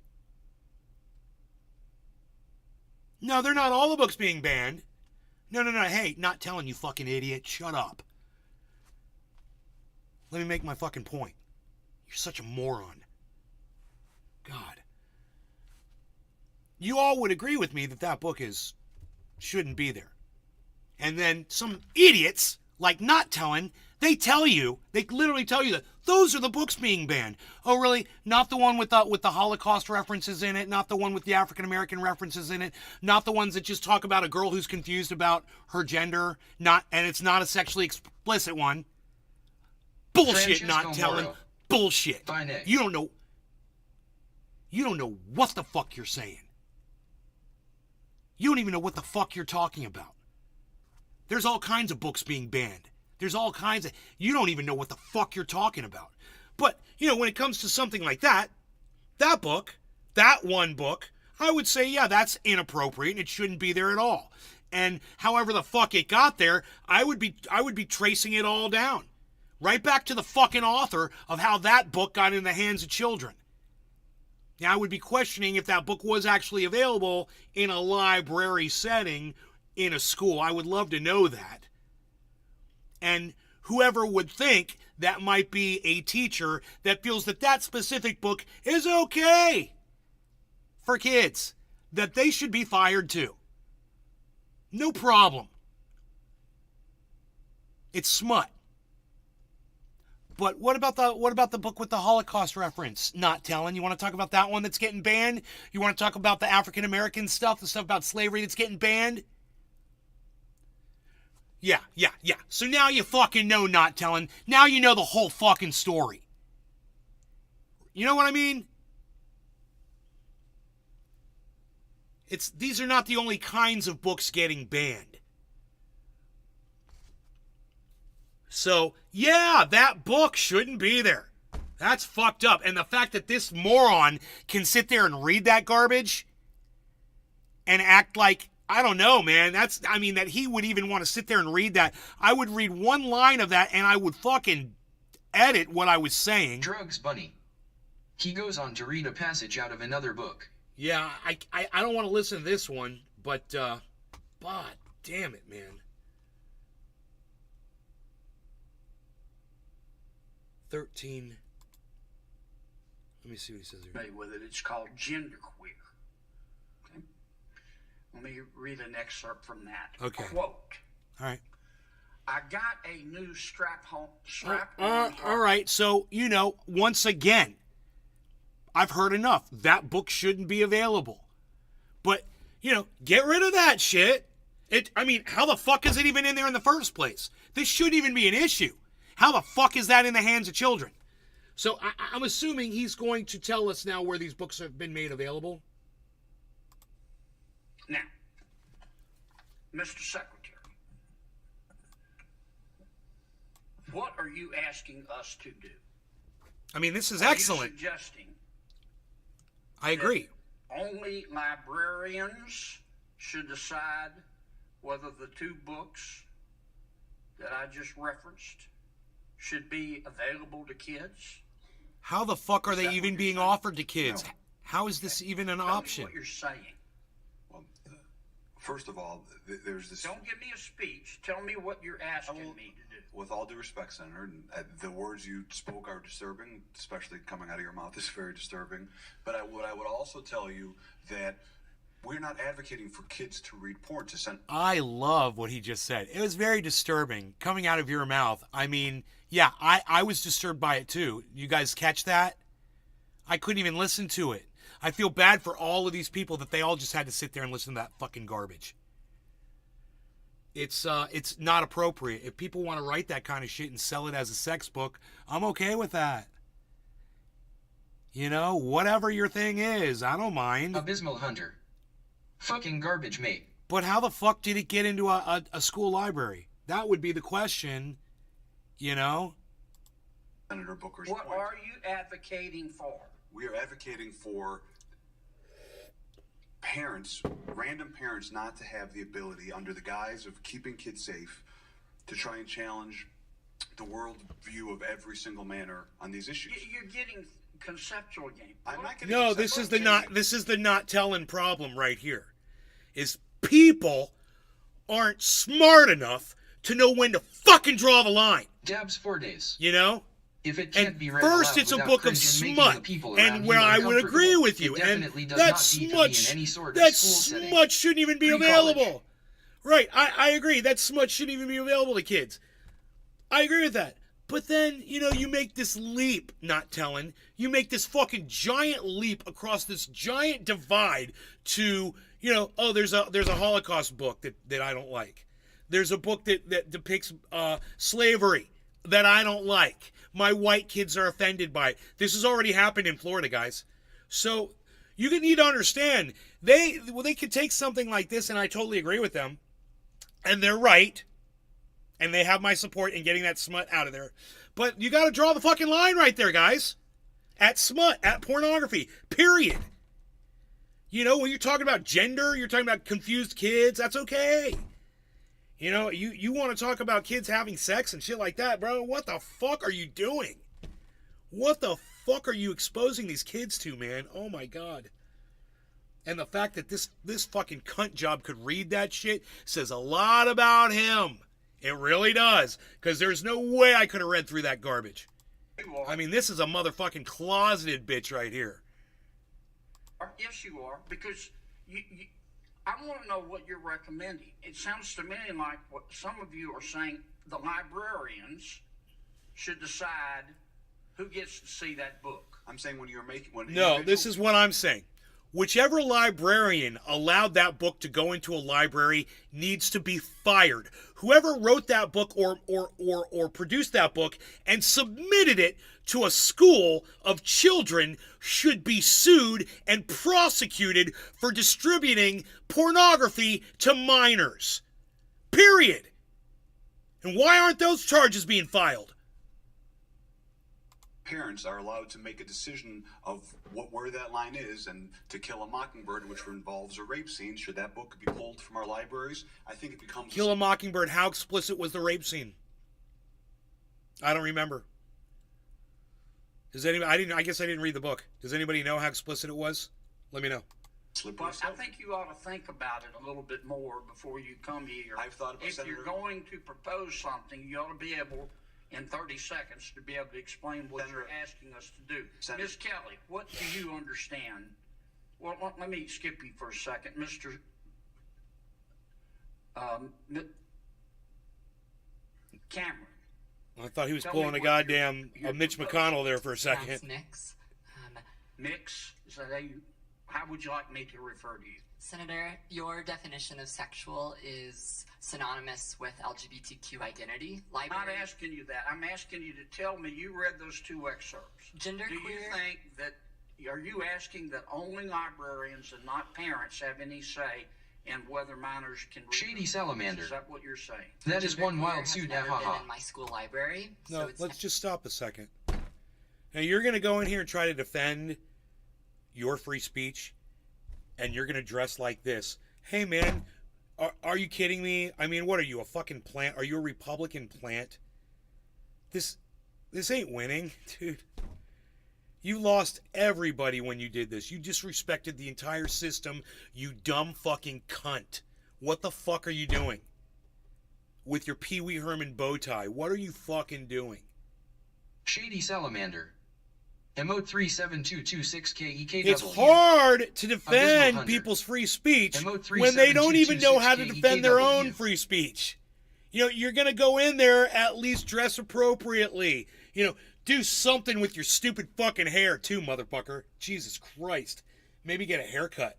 No, they're not all the books being banned. No. Hey, not telling you, fucking idiot. Shut up. Let me make my fucking point. You're such a moron. God. You all would agree with me that book shouldn't be there. And then some idiots, like Not Telling, they literally tell you that those are the books being banned. Oh, really? Not the one with the Holocaust references in it, not the one with the African American references in it, not the ones that just talk about a girl who's confused about her gender, and it's not a sexually explicit one. Bullshit, Not Telling. Bullshit. You don't know what the fuck you're saying. You don't even know what the fuck you're talking about. There's all kinds of books being banned. There's all kinds of... You don't even know what the fuck you're talking about. But, when it comes to something like that book, that one book, I would say, yeah, that's inappropriate and it shouldn't be there at all. And however the fuck it got there, I would be tracing it all down. Right back to the fucking author of how that book got in the hands of children. Now, I would be questioning if that book was actually available in a library setting in a school. I would love to know that. And whoever would think that might be a teacher that feels that specific book is okay for kids, that they should be fired too. No problem. It's smut. But what about the book with the Holocaust reference? Not Telling. You want to talk about that one that's getting banned? You want to talk about the African American stuff, the stuff about slavery that's getting banned? Yeah. So now you fucking know Not Telling. Now you know the whole fucking story. You know what I mean? These are not the only kinds of books getting banned. So, yeah, that book shouldn't be there. That's fucked up. And the fact that this moron can sit there and read that garbage and act like, I don't know, man. That he would even want to sit there and read that. I would read one line of that and I would fucking edit what I was saying.
Drugs Bunny. He goes on to read a passage out of another book.
Yeah, I don't want to listen to this one, but, God damn it, man. 13. Let me see what he says here.
With it. It's called genderqueer. Okay. Let me read an excerpt from that.
Okay.
Quote.
All right.
I got a new strap on.
All right. So, once again, I've heard enough. That book shouldn't be available. But, get rid of that shit. How the fuck is it even in there in the first place? This shouldn't even be an issue. How the fuck is that in the hands of children? So I'm assuming he's going to tell us now where these books have been made available.
Now, Mr. Secretary, what are you asking us to do?
This is excellent.
Are you suggesting
I agree.
Only librarians should decide whether the two books that I just referenced should be available to kids?
How the fuck are they even being offered to kids? No. How is this even an option?
Tell me what you're saying.
Well, first of all, there's this...
Don't give me a speech. Tell me what you're asking me to do.
With all due respect, Senator, the words you spoke are disturbing, especially coming out of your mouth is very disturbing. But I would also tell you that we're not advocating for kids to read porn.
I love what he just said. It was very disturbing coming out of your mouth. Yeah, I was disturbed by it too. You guys catch that? I couldn't even listen to it. I feel bad for all of these people that they all just had to sit there and listen to that fucking garbage. It's not appropriate. If people want to write that kind of shit and sell it as a sex book, I'm okay with that. Whatever your thing is, I don't mind.
Abysmal Hunter. Fucking garbage, mate.
But how the fuck did it get into a school library? That would be the question,
Senator Booker's
What
point.
are you advocating for?
We are advocating for parents, random parents, not to have the ability, under the guise of keeping kids safe, to try and challenge the world view of every single manner on these issues.
You're getting conceptual game.
I'm not getting
No, this is the not telling problem right here. Is people aren't smart enough to know when to fucking draw the line.
Dabs 4 days. If it
and
can't be read
first
aloud
it's a
without
book of
cringe and
smut, and where I would agree with you, and that smut shouldn't even be available. Right, I agree, that smut shouldn't even be available to kids. I agree with that. But then, you make this leap, not telling, you make this fucking giant leap across this giant divide to, there's a Holocaust book that I don't like. There's a book that depicts slavery that I don't like. My white kids are offended by it. This has already happened in Florida, guys. So you need to understand, they could take something like this, and I totally agree with them, and they're right, and they have my support in getting that smut out of there. But you got to draw the fucking line right there, guys. At smut, at pornography, period. When you're talking about gender, you're talking about confused kids, that's okay. You want to talk about kids having sex and shit like that, bro? What the fuck are you doing? What the fuck are you exposing these kids to, man? Oh my God. And the fact that this fucking cunt job could read that shit says a lot about him. It really does. Because there's no way I could have read through that garbage. This is a motherfucking closeted bitch right here.
Yes, you are. Because I want to know what you're recommending. It sounds to me like what some of you are saying, the librarians should decide who gets to see that book.
I'm saying
No, this is what I'm saying. Whichever librarian allowed that book to go into a library needs to be fired. Whoever wrote that book or produced that book and submitted it to a school of children should be sued and prosecuted for distributing pornography to minors. Period. And why aren't those charges being filed?
Parents are allowed to make a decision of where that line is, and To Kill a Mockingbird, which involves a rape scene, should that book be pulled from our libraries? I think it becomes...
Kill a Mockingbird, how explicit was the rape scene? I don't remember. Does anybody? I guess I didn't read the book. Does anybody know how explicit it was? Let me know.
But I think you ought to think about it a little bit more before you come here.
I've thought about
If you're going to propose something, you ought to be able, in 30 seconds, to be able to explain what you're asking us to do. Ms. Kelly, what do you understand? Well, let me skip you for a second. Mr. Cameron.
I thought he was pulling a goddamn Mitch McConnell there for a second.
That's Mix.
Mix? Is that how would you like me to refer to you?
Senator, your definition of sexual is synonymous with LGBTQ identity.
I'm not asking you that. I'm asking you to tell me you read those two excerpts. Do you think that, are you asking that only librarians and not parents have any say in whether minors can read?
Shady salamander.
Is that what you're saying?
That is one wild suit,
I've never been in my school library.
No, let's just stop a second. Now, you're going to go in here and try to defend your free speech, and you're going to dress like this. Hey, man, are you kidding me? I mean, what are you, a fucking plant? Are you a Republican plant? This ain't winning, dude. You lost everybody when you did this. You disrespected the entire system, you dumb fucking cunt. What the fuck are you doing? With your Pee Wee Herman bow tie. What are you fucking doing?
Shady salamander. MO37226KEKW.
It's hard to defend people's free speech when they don't even know how to defend their own free speech. You know, you're going to go in there, at least dress appropriately. You know, do something with your stupid fucking hair too, motherfucker. Jesus Christ. Maybe get a haircut.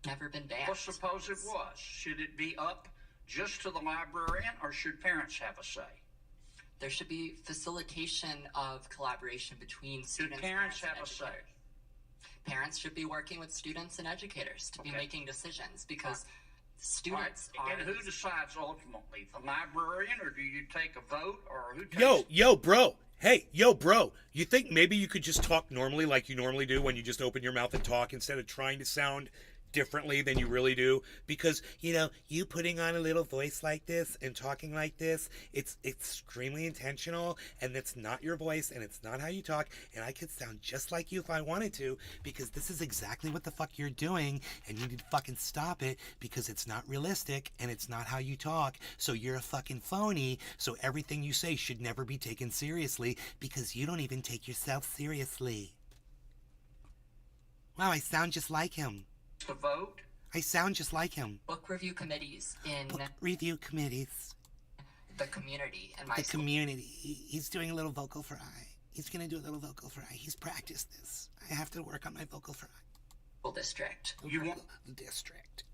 Never been banned.
Well, suppose it was. Should it be up just to the librarian, or should parents have a say?
There should be facilitation of collaboration between students.
Should parents have a say?
Parents should be working with students and educators to be making decisions, because students are...
And who decides ultimately? The librarian, or do you take a vote, or who takes...
Yo, bro. Hey, bro. You think maybe you could just talk normally like you normally do when you just open your mouth and talk, instead of trying to sound differently than you really do? Because, you know, you putting on a little voice like this and talking like this, it's extremely intentional, and it's not your voice, and it's not how you talk, and I could sound just like you if I wanted to, because this is exactly what the fuck you're doing, and you need to fucking stop it, because it's not realistic, and it's not how you talk, so you're a fucking phony, so everything you say should never be taken seriously, because you don't even take yourself seriously. Wow, I sound just like him.
To vote?
I sound just like him.
Book review committees in...
Book review committees.
The community in my
The
school.
community. He's doing a little vocal fry. He's going to do a little vocal fry. He's practiced this. I have to work on my vocal fry.
School district.
You want...
The district.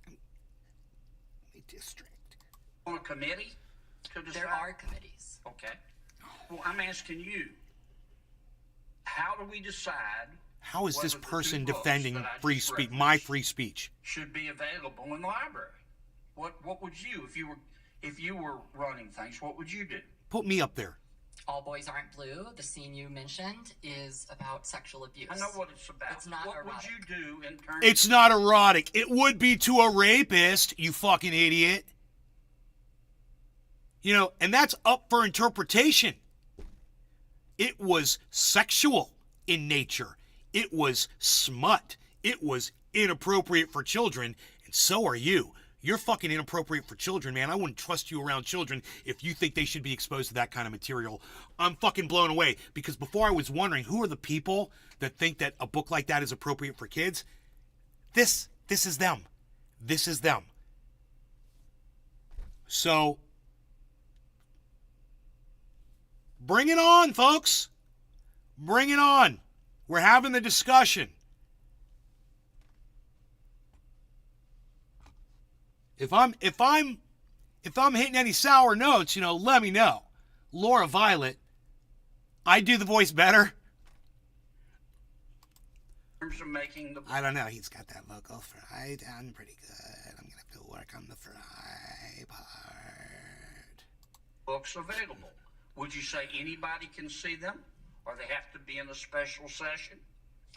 The district.
On a committee to decide?
There are committees.
Okay. Well, I'm asking you, how do we decide...
How is this person defending free speech, my free speech?
Should be available in the library. What would you, if you were running things, what would you do?
Put me up there.
All Boys Aren't Blue, the scene you mentioned, is about sexual abuse.
I know what it's about.
It's not
what
erotic.
Would you do in terms...
It's not erotic. It would be to a rapist, you fucking idiot. You know, and that's up for interpretation. It was sexual in nature. It was smut. It was inappropriate for children, and so are you. You're fucking inappropriate for children, man. I wouldn't trust you around children if you think they should be exposed to that kind of material. I'm fucking blown away, because before I was wondering who are the people that think that a book like that is appropriate for kids. This is them. This is them. So, bring it on, folks. Bring it on. We're having the discussion. If I'm hitting any sour notes, you know, let me know. Laura Violet, I do the voice better.
In terms of making the...
I don't know. He's got that vocal fry down pretty good. I'm gonna have to work on the fry part.
books available. Would you say anybody can see them, or they have to be in a special session?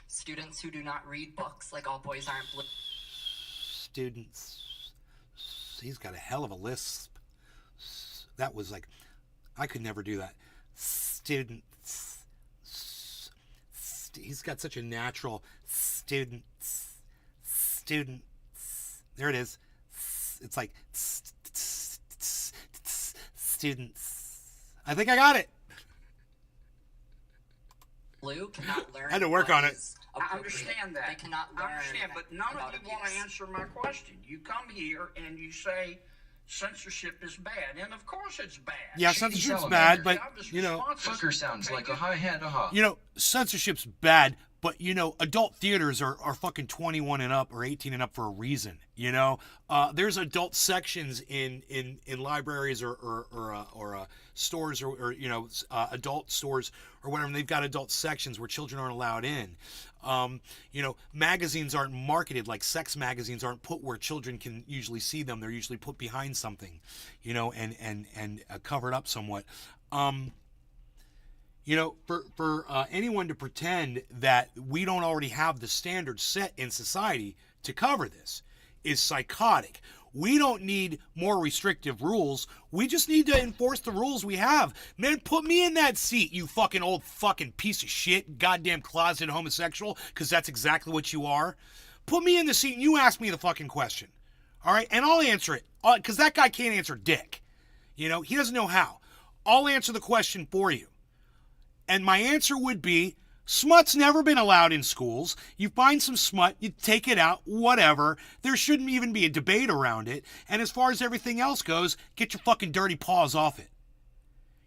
Students who do not read books, like all boys aren't blue.
Students. He's got a hell of a lisp. That was like, I could never do that. Students. He's got such a natural students. There it is. It's like students. I think I got it.
Blue cannot learn.
I had to work on it.
I understand that.
They cannot learn.
I understand, but none of you want to answer my question. You come here and you say censorship is bad, and of course it's bad.
Yeah, censorship's bad, but, you know...
Fucker sounds like a hi-hat, aha.
You know, censorship's bad, but, you know, adult theaters are fucking 21 and up or 18 and up for a reason, you know? There's adult sections in libraries or stores or you know, adult stores or whatever, and they've got adult sections where children aren't allowed in. You know, magazines aren't marketed like sex magazines aren't put where children can usually see them. They're usually put behind something, you know, and covered up somewhat. You know, for anyone to pretend that we don't already have the standards set in society to cover this is psychotic. We don't need more restrictive rules. We just need to enforce the rules we have. Man, put me in that seat, you fucking old fucking piece of shit, goddamn closeted homosexual, because that's exactly what you are. Put me in the seat and you ask me the fucking question. All right? And I'll answer it, because that guy can't answer dick. You know, he doesn't know how. I'll answer the question for you. And my answer would be, smut's never been allowed in schools. You find some smut, you take it out, whatever. There shouldn't even be a debate around it. And as far as everything else goes, get your fucking dirty paws off it.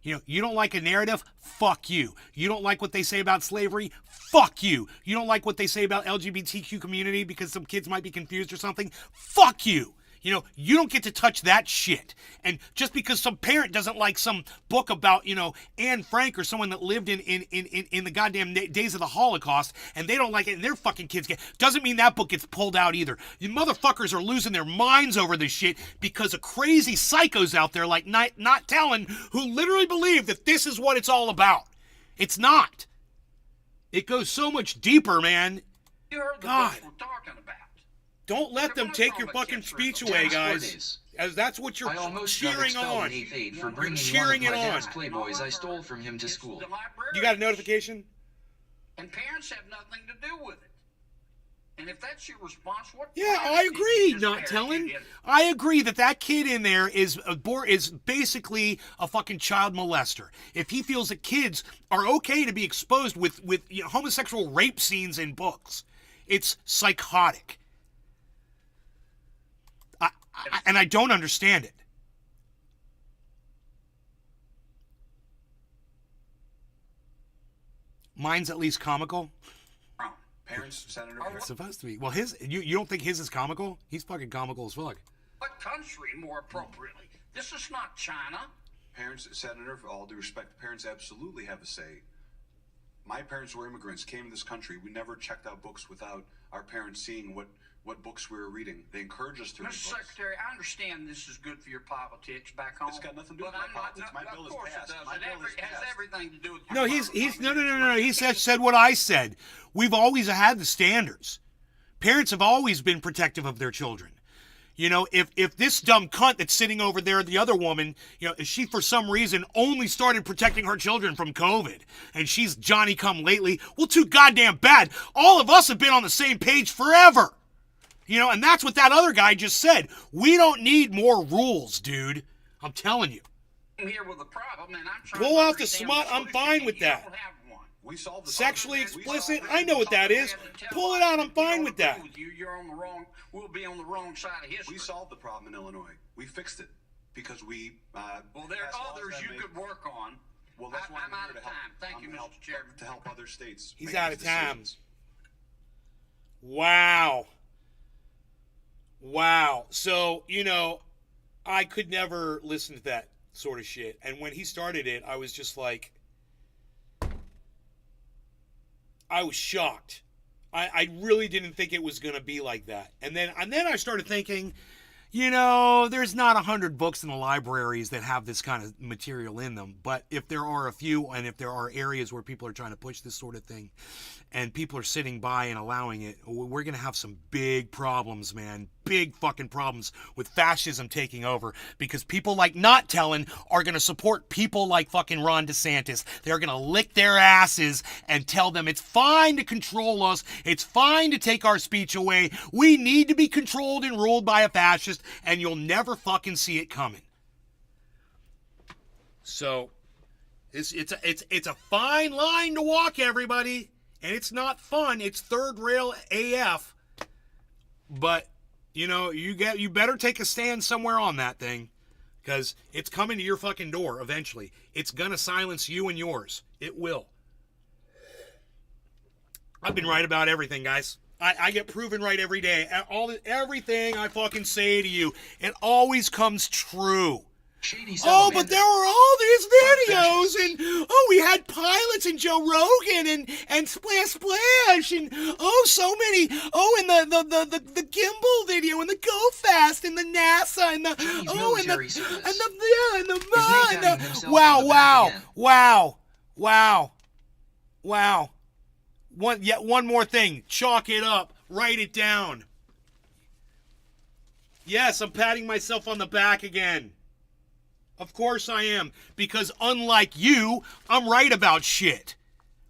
You know, you don't like a narrative? Fuck you. You don't like what they say about slavery? Fuck you. You don't like what they say about LGBTQ community because some kids might be confused or something? Fuck you. You know, you don't get to touch that shit. And just because some parent doesn't like some book about, you know, Anne Frank or someone that lived in the goddamn days of the Holocaust and they don't like it and their fucking kids doesn't mean that book gets pulled out either. You motherfuckers are losing their minds over this shit because of crazy psychos out there like Not Telling who literally believe that this is what it's all about. It's not. It goes so much deeper, man.
You heard the
God.
book we're talking about.
Don't let them take your fucking speech away, guys. As that's what you're
I almost
cheering
got expelled
on.
in 8th aid for
You're
bringing
cheering
one of
it
my
on.
dad's Playboys I stole from him to school.
You got a notification?
And parents have nothing to do with it. And if that's your response, what?
Yeah, I agree. Not telling. I agree that kid in there is basically a fucking child molester. If he feels that kids are okay to be exposed with you know, homosexual rape scenes in books, it's psychotic. And I don't understand it. Mine's at least comical.
Parents, Senator.
It's supposed to be. Well, you don't think his is comical? He's fucking comical as fuck.
What country, more appropriately? This is not China.
Parents, Senator, for all due respect, parents absolutely have a say. My parents were immigrants, came to this country. We never checked out books without our parents seeing what books we were reading. They encouraged us to read
Mr.
books.
Secretary, I understand this is good for your politics back home.
It's got nothing to do with
but
my
I'm not-
politics. My
of
bill is
course
passed.
It does.
My
It
bill is
has
passed.
everything to do with
No, he said what I said. We've always had the standards. Parents have always been protective of their children. You know, if this dumb cunt that's sitting over there, the other woman, you know, if she for some reason only started protecting her children from COVID and she's Johnny come lately, well, too goddamn bad. All of us have been on the same page forever. You know, and that's what that other guy just said. We don't need more rules, dude. I'm telling you.
I'm here with a problem, and I'm trying
Pull
to
out the
understand
smut. I'm
solution,
fine
and
with
you
that.
don't have one.
We solved the
Sexually
problem.
explicit. I know what that is. Pull it out. I'm fine with that.
You're on the wrong. We'll be on the wrong side of history.
We solved the problem in Illinois. We fixed it because we.
Well, there are others you could work on.
Well, that's why
I'm out of time. Thank you, Mr. Chairman.
To help other states.
He's
make
out of
these
time.
decisions.
Wow. So, you know, I could never listen to that sort of shit. And when he started it, I was just like, I was shocked. I really didn't think it was going to be like that. And then I started thinking, you know, there's not 100 books in the libraries that have this kind of material in them. But if there are a few, and if there are areas where people are trying to push this sort of thing, and people are sitting by and allowing it, we're going to have some big problems, man. Big fucking problems with fascism taking over, because people like Not Telling are going to support people like fucking Ron DeSantis. They're going to lick their asses and tell them it's fine to control us. It's fine to take our speech away. We need to be controlled and ruled by a fascist, and you'll never fucking see it coming. So it's a fine line to walk, everybody. And it's not fun. It's third rail AF. But, you know, you better take a stand somewhere on that thing, because it's coming to your fucking door eventually. It's going to silence you and yours. It will. I've been right about everything, guys. I get proven right every day. Everything I fucking say to you, it always comes true. Oh, but there were all these videos, and we had pilots and Joe Rogan and Splash Splash, and so many. And the gimbal video, and the Go Fast, and the NASA, and the wow. One more thing. Chalk it up. Write it down. Yes, I'm patting myself on the back again. Of course I am, because unlike you, I'm right about shit.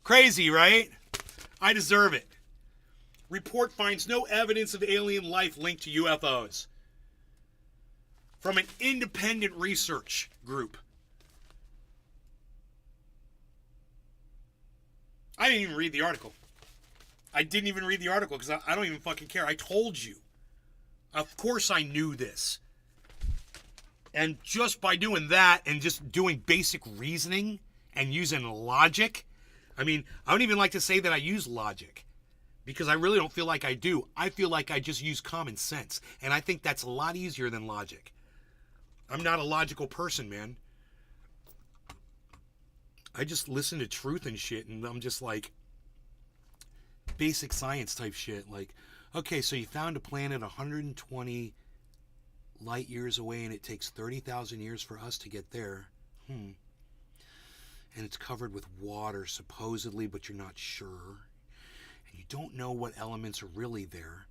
Crazy, right? I deserve it. Report finds no evidence of alien life linked to UFOs. From an independent research group. I didn't even read the article. I didn't even read the article because I don't even fucking care. I told you. Of course I knew this. And just by doing that and just doing basic reasoning and using logic, I mean, I don't even like to say that I use logic, because I really don't feel like I do. I feel like I just use common sense. And I think that's a lot easier than logic. I'm not a logical person, man. I just listen to truth and shit, and I'm just like, basic science type shit. Like, okay, so you found a planet 120 light years away, and it takes 30,000 years for us to get there. And it's covered with water, supposedly, but you're not sure. And you don't know what elements are really there.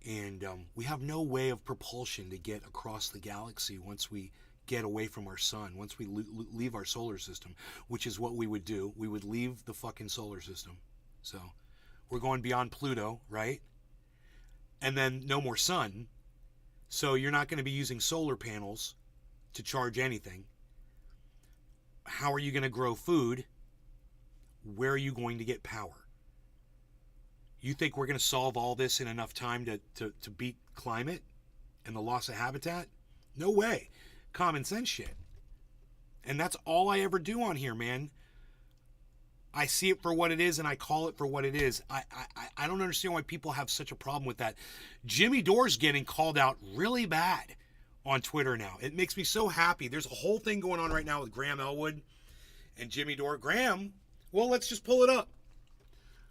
And we have no way of propulsion to get across the galaxy once we get away from our sun, once we leave our solar system, which is what we would do. We would leave the fucking solar system. So we're going beyond Pluto, right? And then no more sun. So you're not going to be using solar panels to charge anything. How are you going to grow food? Where are you going to get power? You think we're going to solve all this in enough time to beat climate and the loss of habitat? No way. Common sense shit. And that's all I ever do on here, man. I see it for what it is, and I call it for what it is. I don't understand why people have such a problem with that. Jimmy Dore's getting called out really bad on Twitter now. It makes me so happy. There's a whole thing going on right now with Graham Elwood and Jimmy Dore. Graham, well, let's just pull it up.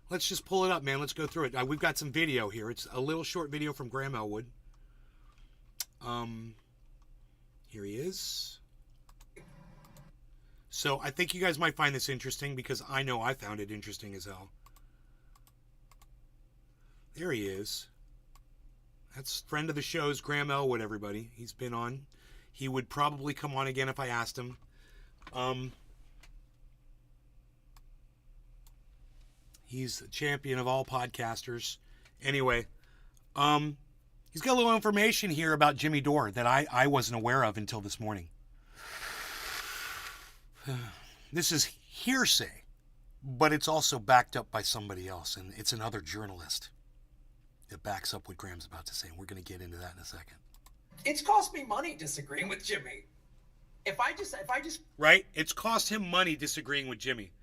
Let's just pull it up, man. Let's go through it. We've got some video here. It's a little short video from Graham Elwood. Here he is. So I think you guys might find this interesting, because I know I found it interesting as hell. There he is. That's friend of the show's Graham Elwood, everybody. He's been on. He would probably come on again if I asked him. He's a champion of all podcasters. Anyway, he's got a little information here about Jimmy Dore that I wasn't aware of until this morning. This is hearsay, but it's also backed up by somebody else, and it's another journalist that backs up what Graham's about to say, and we're going to get into that in a second.
It's cost me money disagreeing with Jimmy. If I just
Right? It's cost him money disagreeing with Jimmy.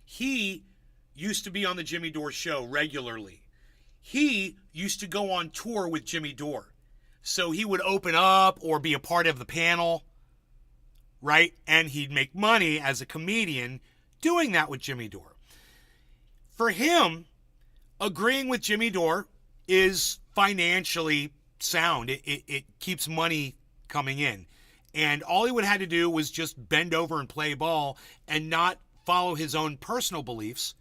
He used to be on the Jimmy Dore show regularly. He used to go on tour with Jimmy Dore. So he would open up or be a part of the panel, right? And he'd make money as a comedian doing that with Jimmy Dore. For him, agreeing with Jimmy Dore is financially sound. It keeps money coming in. And all he would have had to do was just bend over and play ball and not follow his own personal beliefs.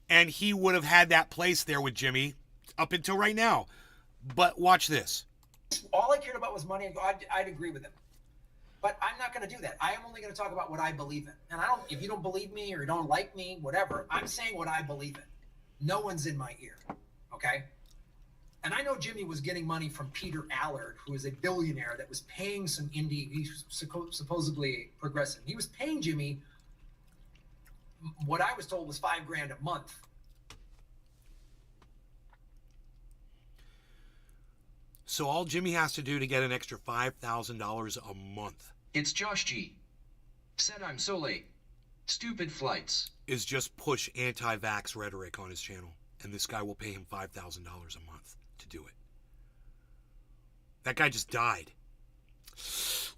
And he would have had that place there with Jimmy up until right now. But watch this.
All I cared about was money, and I'd agree with him. But I'm not going to do that. I am only going to talk about what I believe in. And if you don't believe me or you don't like me, whatever, I'm saying what I believe in. No one's in my ear. Okay? And I know Jimmy was getting money from Peter Allard, who is a billionaire that was paying some indie, he's supposedly progressive. He was paying Jimmy what I was told was $5,000 a month.
So all Jimmy has to do to get an extra $5,000 a month.
It's Josh G. Said I'm so late. Stupid flights.
Is just push anti-vax rhetoric on his channel. And this guy will pay him $5,000 a month to do it. That guy just died.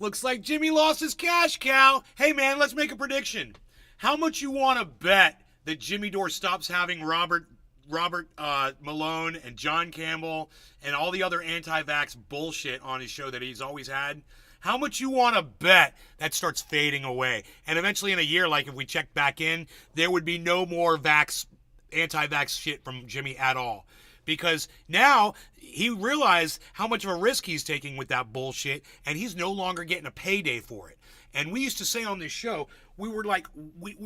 Looks like Jimmy lost his cash cow. Hey man, let's make a prediction. How much you want to bet that Jimmy Dore stops having Robert Malone and John Campbell and all the other anti-vax bullshit on his show that he's always had? How much you want to bet that starts fading away? And eventually in a year, like if we check back in, there would be no more anti-vax shit from Jimmy at all. Because now he realized how much of a risk he's taking with that bullshit, and he's no longer getting a payday for it. And we used to say on this show, we were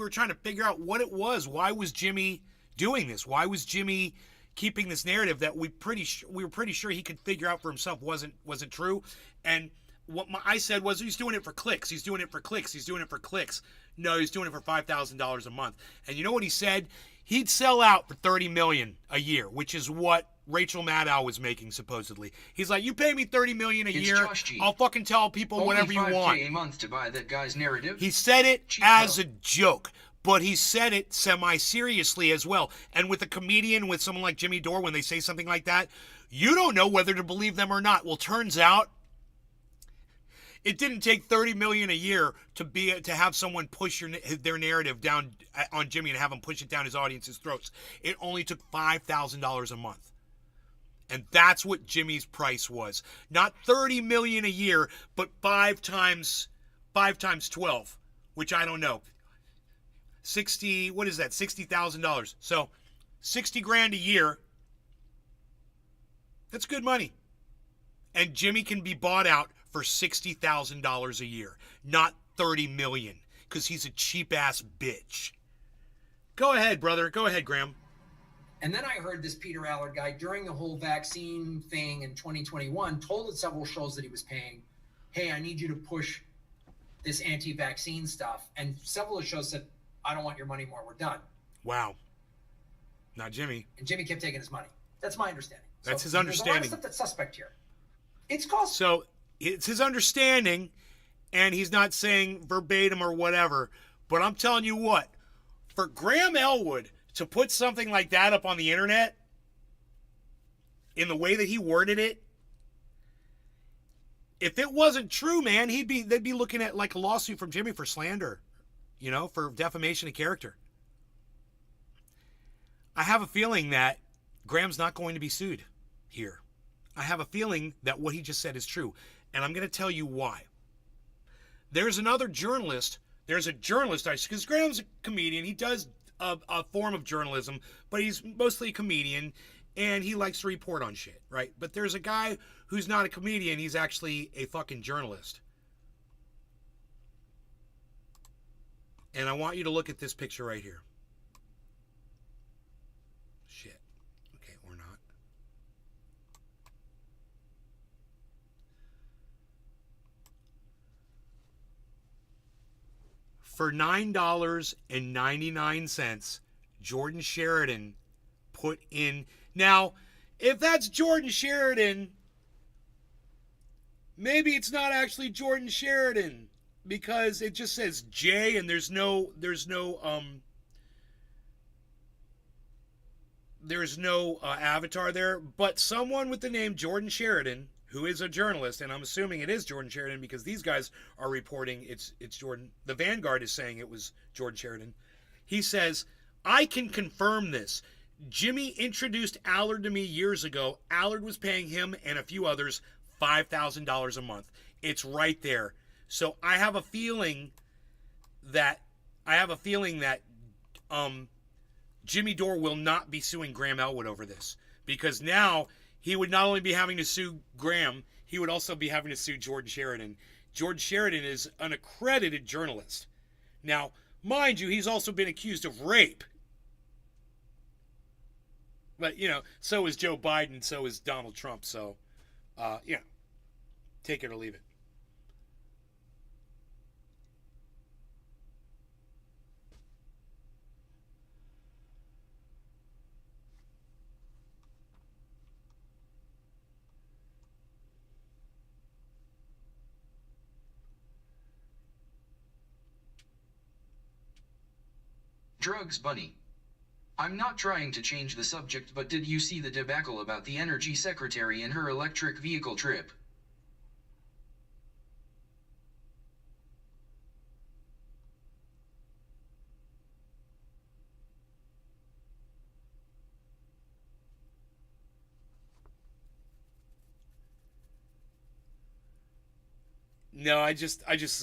trying to figure out what it was. Why was Jimmy doing this? Why was Jimmy keeping this narrative that we were pretty sure he could figure out for himself wasn't true? And what I said was he's doing it for clicks. He's doing it for clicks. He's doing it for clicks. No, he's doing it for $5,000 a month. And you know what he said? He'd sell out for $30 million a year, which is what Rachel Maddow was making supposedly. He's like, you pay me $30 million a year, I'll fucking tell people
Only
whatever you want.
Only $5K a month to buy that guy's narrative.
He said it as a joke, but he said it semi-seriously as well. And with a comedian, with someone like Jimmy Dore, when they say something like that, you don't know whether to believe them or not. Well, turns out it didn't take $30 million a year to have someone push their narrative down on Jimmy and have him push it down his audience's throats. It only took $5,000 a month. And that's what Jimmy's price was. Not $30 million a year, but 5 times 12, which I don't know. What is that? $60,000. So 60 grand a year. That's good money. And Jimmy can be bought out for $60,000 a year, not $30 million, because he's a cheap-ass bitch. Go ahead, brother. Go ahead, Graham.
And then I heard this Peter Allard guy during the whole vaccine thing in 2021 told at several shows that he was paying, hey, I need you to push this anti-vaccine stuff. And several of the shows said, I don't want your money more. We're done.
Wow. Not Jimmy.
And Jimmy kept taking his money. That's my understanding.
That's his understanding.
There's a lot of stuff that's suspect here. It's cost.
So it's his understanding, and he's not saying verbatim or whatever. But I'm telling you what, for Graham Elwood to put something like that up on the internet in the way that he worded it, if it wasn't true, man, they'd be looking at like a lawsuit from Jimmy for slander, for defamation of character. I have a feeling that Graham's not going to be sued here. I have a feeling that what he just said is true. And I'm going to tell you why. There's another journalist. There's a journalist, because Graham's a comedian. He does a form of journalism, but he's mostly a comedian, and he likes to report on shit, right? But there's a guy who's not a comedian. He's actually a fucking journalist. And I want you to look at this picture right here. Shit. Okay, or not. For $9.99, Jordan Sheridan put in. Now, if that's Jordan Sheridan, maybe it's not actually Jordan Sheridan, because it just says J and there's no avatar there. But someone with the name Jordan Sheridan, who is a journalist, and I'm assuming it is Jordan Sheridan because these guys are reporting it's Jordan. The Vanguard is saying it was Jordan Sheridan. He says, I can confirm this. Jimmy introduced Allard to me years ago. Allard was paying him and a few others $5,000 a month. It's right there. So I have a feeling that Jimmy Dore will not be suing Graham Elwood over this, because now he would not only be having to sue Graham, he would also be having to sue George Sheridan. George Sheridan is an accredited journalist. Now, mind you, he's also been accused of rape. But, so is Joe Biden, so is Donald Trump. So, take it or leave it.
Drugs Bunny. I'm not trying to change the subject, but did you see the debacle about the energy secretary and her electric vehicle trip?
No, I just saw I just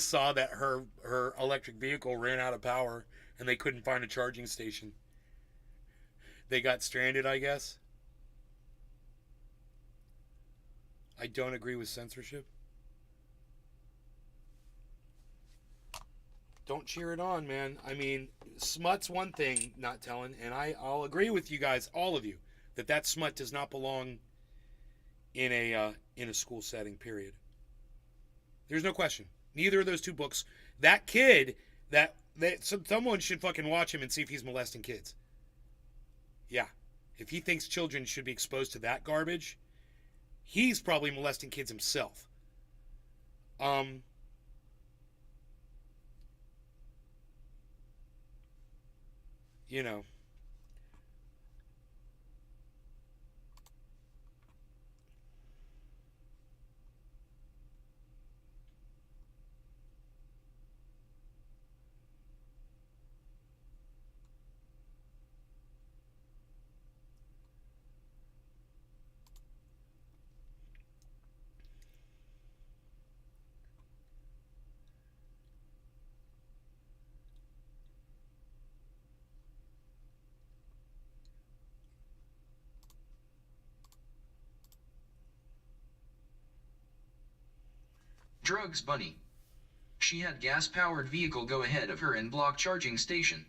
saw that her electric vehicle ran out of power and they couldn't find a charging station. They got stranded, I guess. I don't agree with censorship. Don't cheer it on, man. I mean, smut's one thing, not telling, and I'll agree with you guys, all of you, that smut does not belong in a school setting, period. There's no question. Neither of those two books. That kid, someone should fucking watch him and see if he's molesting kids. Yeah. If he thinks children should be exposed to that garbage, he's probably molesting kids himself. You know.
Drugs Bunny. She had gas-powered vehicle go ahead of her and block charging station.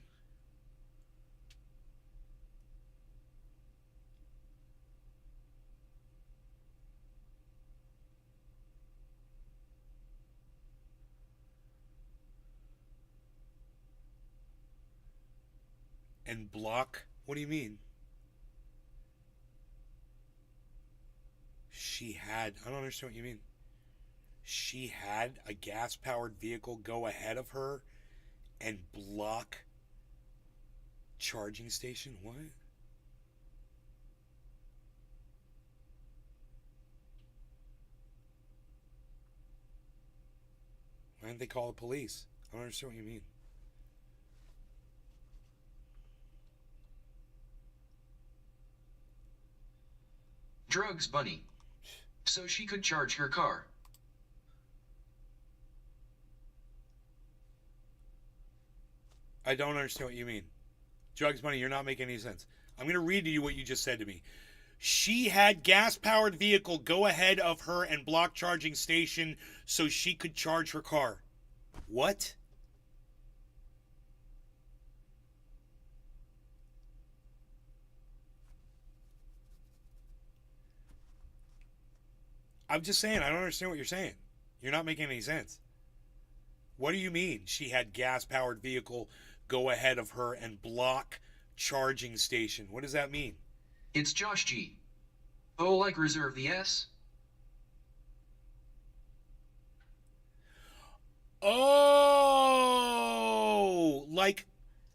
And block? What do you mean? I don't understand what you mean. She had a gas-powered vehicle go ahead of her and block charging station? What? Why didn't they call the police? I don't understand what you mean.
Drugs Bunny. So she could charge her car.
I don't understand what you mean. Drugs Bunny, you're not making any sense. I'm going to read to you what you just said to me. She had gas-powered vehicle go ahead of her and block charging station so she could charge her car. What? I'm just saying, I don't understand what you're saying. You're not making any sense. What do you mean she had gas-powered vehicle go ahead of her and block charging station? What does that mean?
It's Josh G. Oh, like reserve the S?
Oh, like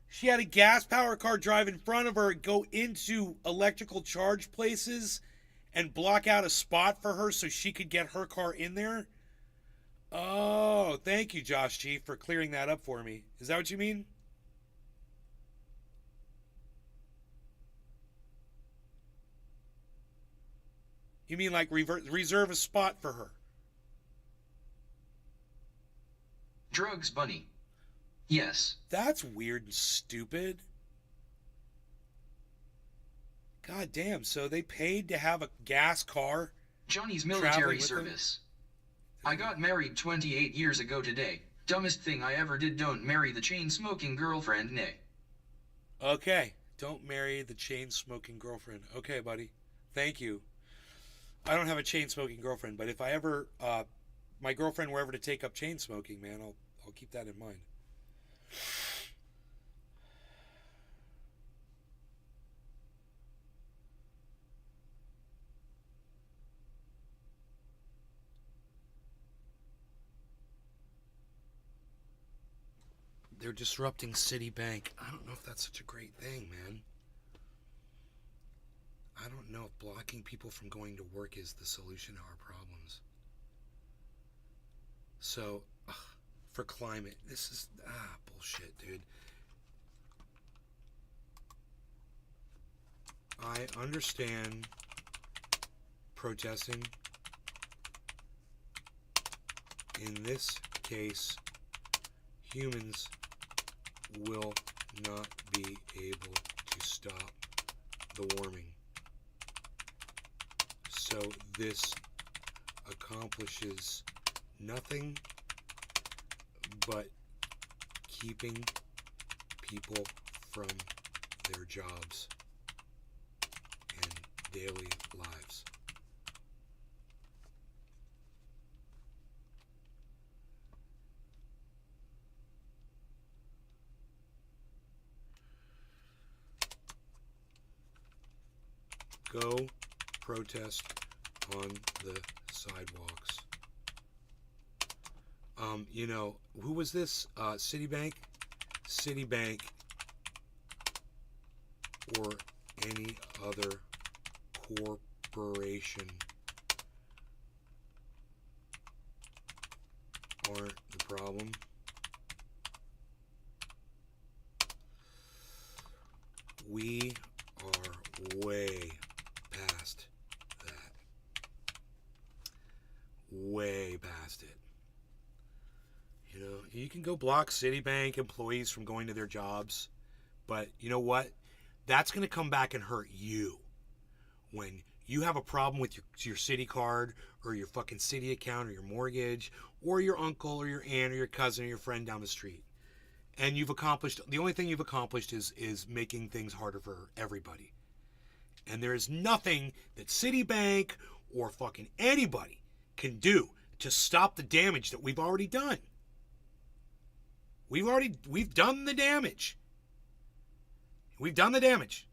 she had a gas-powered car drive in front of her, go into electrical charge places and block out a spot for her so she could get her car in there? Oh, thank you, Josh G, for clearing that up for me. Is that what you mean? You mean like reserve a spot for her?
Drugs bunny. Yes.
That's weird and stupid. God damn, so they paid to have a gas car?
Johnny's military service. I got married 28 years ago today. Dumbest thing I ever did. Don't marry the chain-smoking girlfriend, nay.
Okay, don't marry the chain-smoking girlfriend. Okay, buddy. Thank you. I don't have a chain-smoking girlfriend, but if I ever, my girlfriend were ever to take up chain-smoking, man, I'll keep that in mind. They're disrupting Citibank. I don't know if that's such a great thing, man. I don't know if blocking people from going to work is the solution to our problems. So, for climate, this is, bullshit, dude. I understand protesting. In this case, humans will not be able to stop the warming. So this accomplishes nothing but keeping people from their jobs and daily lives. Go protest on the sidewalks. You know, who was this? Citibank? Citibank or any other corporation aren't the problem. We are way past that. Way past it. You know, you can go block Citibank employees from going to their jobs, but you know what? That's going to come back and hurt you. When you have a problem with your city card or your fucking city account or your mortgage or your uncle or your aunt or your cousin or your friend down the street. And you've accomplished, the only thing you've accomplished is making things harder for everybody. And there is nothing that Citibank or fucking anybody can do to stop the damage that we've already done. We've done the damage. We've done the damage.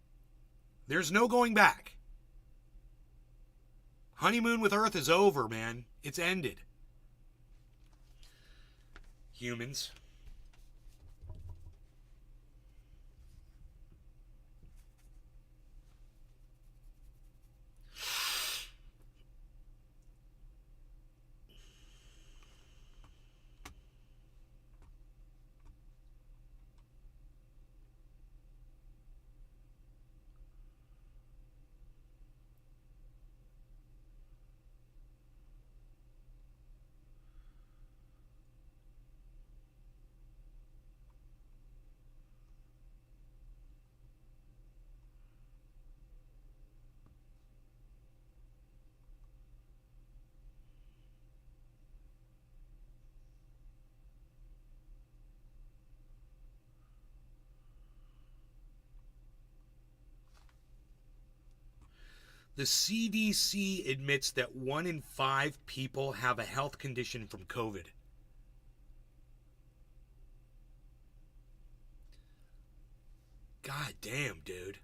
There's no going back. Honeymoon with Earth is over, man. It's ended. Humans. The CDC admits that 1 in 5 people have a health condition from COVID. God damn, dude.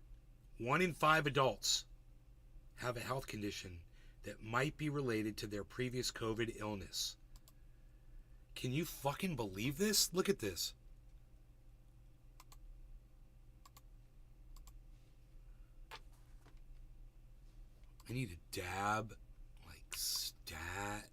1 in 5 adults have a health condition that might be related to their previous COVID illness. Can you fucking believe this? Look at this. I need a dab, like stat.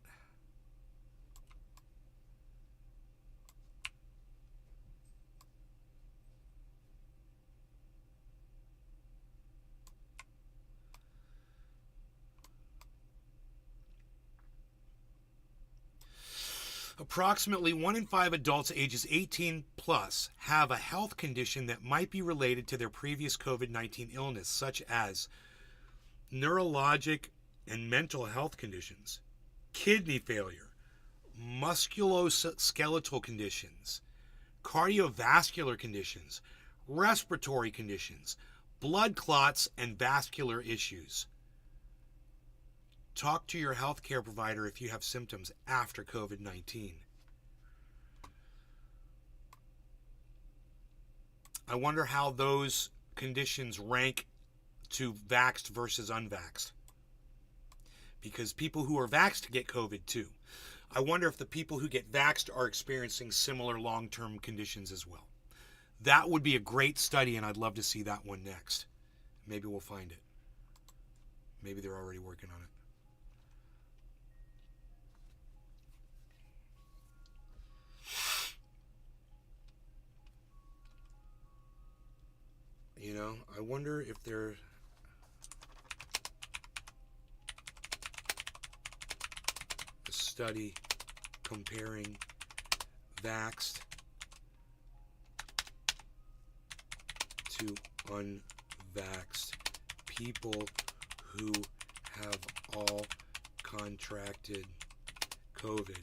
Approximately 1 in 5 adults ages 18 plus have a health condition that might be related to their previous COVID-19 illness, such as neurologic and mental health conditions, kidney failure, musculoskeletal conditions, cardiovascular conditions, respiratory conditions, blood clots, and vascular issues. Talk to your healthcare provider if you have symptoms after COVID-19. I wonder how those conditions rank to vaxxed versus unvaxxed. Because people who are vaxxed get COVID too. I wonder if the people who get vaxxed are experiencing similar long-term conditions as well. That would be a great study, and I'd love to see that one next. Maybe we'll find it. Maybe they're already working on it. You know, I wonder if they're... a study comparing vaxxed to unvaxxed people who have all contracted COVID.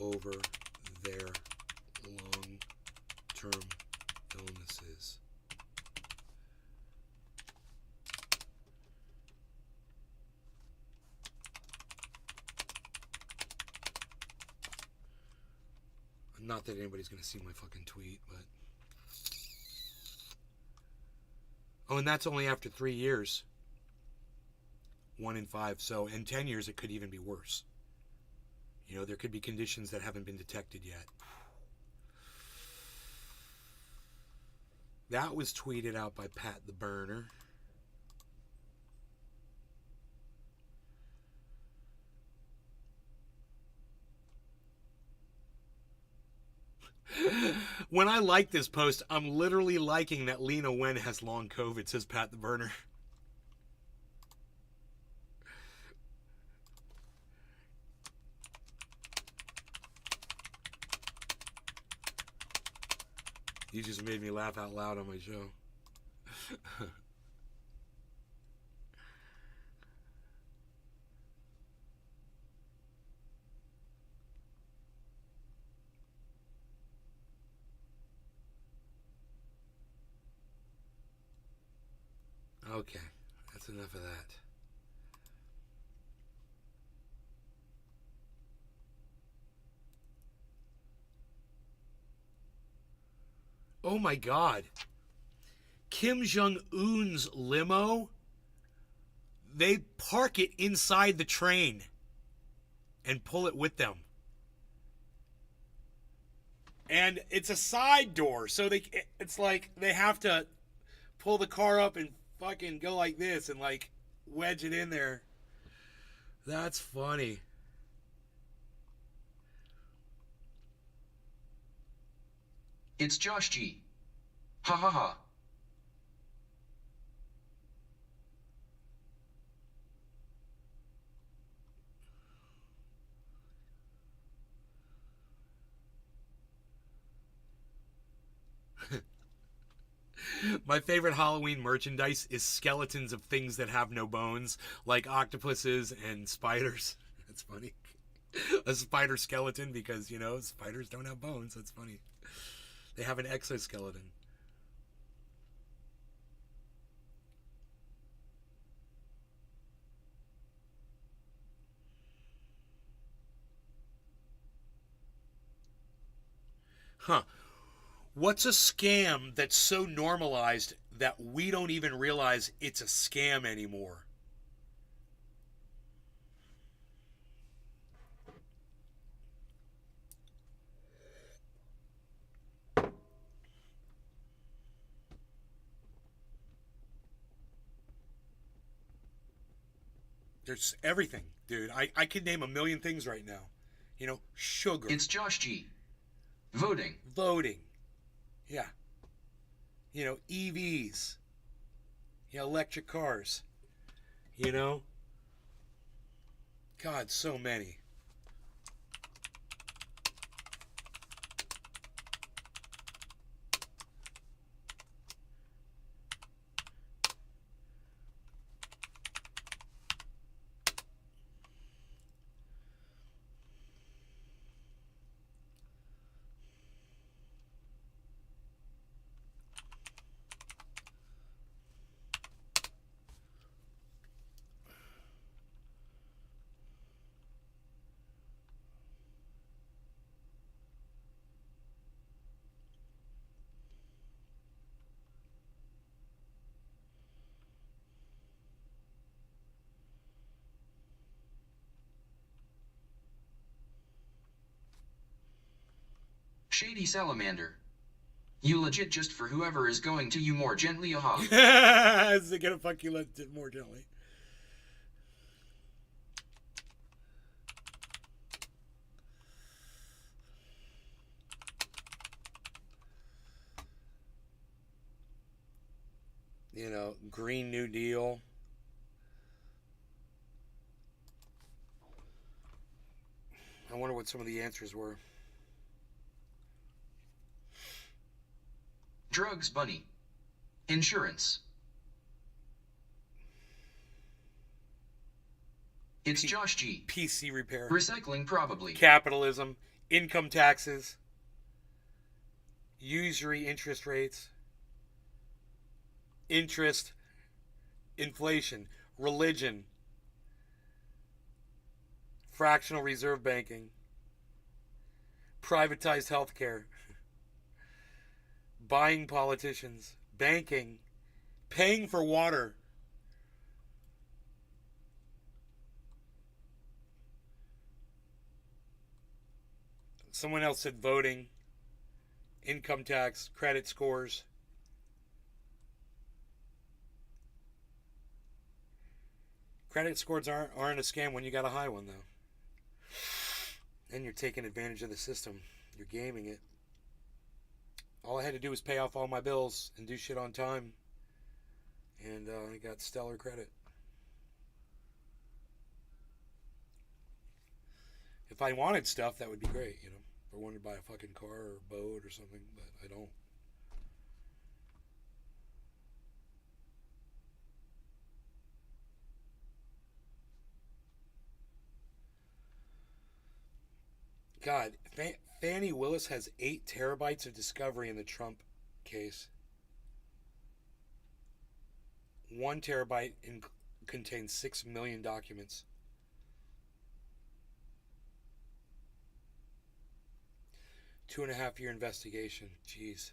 Over their long-term illnesses. Not that anybody's going to see my fucking tweet, but... Oh, and that's only after 3 years. 1 in 5. So in 10 years, it could even be worse. You know, there could be conditions that haven't been detected yet. That was tweeted out by Pat the Burner. When I like this post, I'm literally liking that Lena Wen has long COVID, says Pat the Burner. You just made me laugh out loud on my show. Okay, that's enough of that. Oh my God. Kim Jong-un's limo, they park it inside the train and pull it with them. And it's a side door, so it's like they have to pull the car up and fucking go like this and like wedge it in there. That's funny.
It's Josh G. Ha ha ha.
My favorite Halloween merchandise is skeletons of things that have no bones, like octopuses and spiders. That's funny. A spider skeleton because, you know, spiders don't have bones. That's funny. They have an exoskeleton. Huh. What's a scam that's so normalized that we don't even realize it's a scam anymore? There's everything, dude. I could name a million things right now. You know, sugar.
It's Josh G. Voting.
Voting. Yeah. You know, EVs. Yeah, electric cars. You know? God, so many.
Shady Salamander. You legit just for whoever is going to you more gently, aha.
Is it gonna fuck you more gently? You know, Green New Deal. I wonder what some of the answers were.
Drugs, bunny. Insurance. It's Josh G.
PC repair.
Recycling, probably.
Capitalism. Income taxes. Usury interest rates. Interest. Inflation. Religion. Fractional reserve banking. Privatized healthcare. Buying politicians. Banking. Paying for water. Someone else said voting. Income tax. Credit scores. Credit scores aren't a scam when you got a high one, though. And you're taking advantage of the system. You're gaming it. All I had to do was pay off all my bills and do shit on time. And I got stellar credit. If I wanted stuff, that would be great, you know. If I wanted to buy a fucking car or a boat or something, but I don't. God, Fannie Willis has 8 terabytes of discovery in the Trump case. 1 terabyte contains 6 million documents. 2.5-year investigation. Jeez.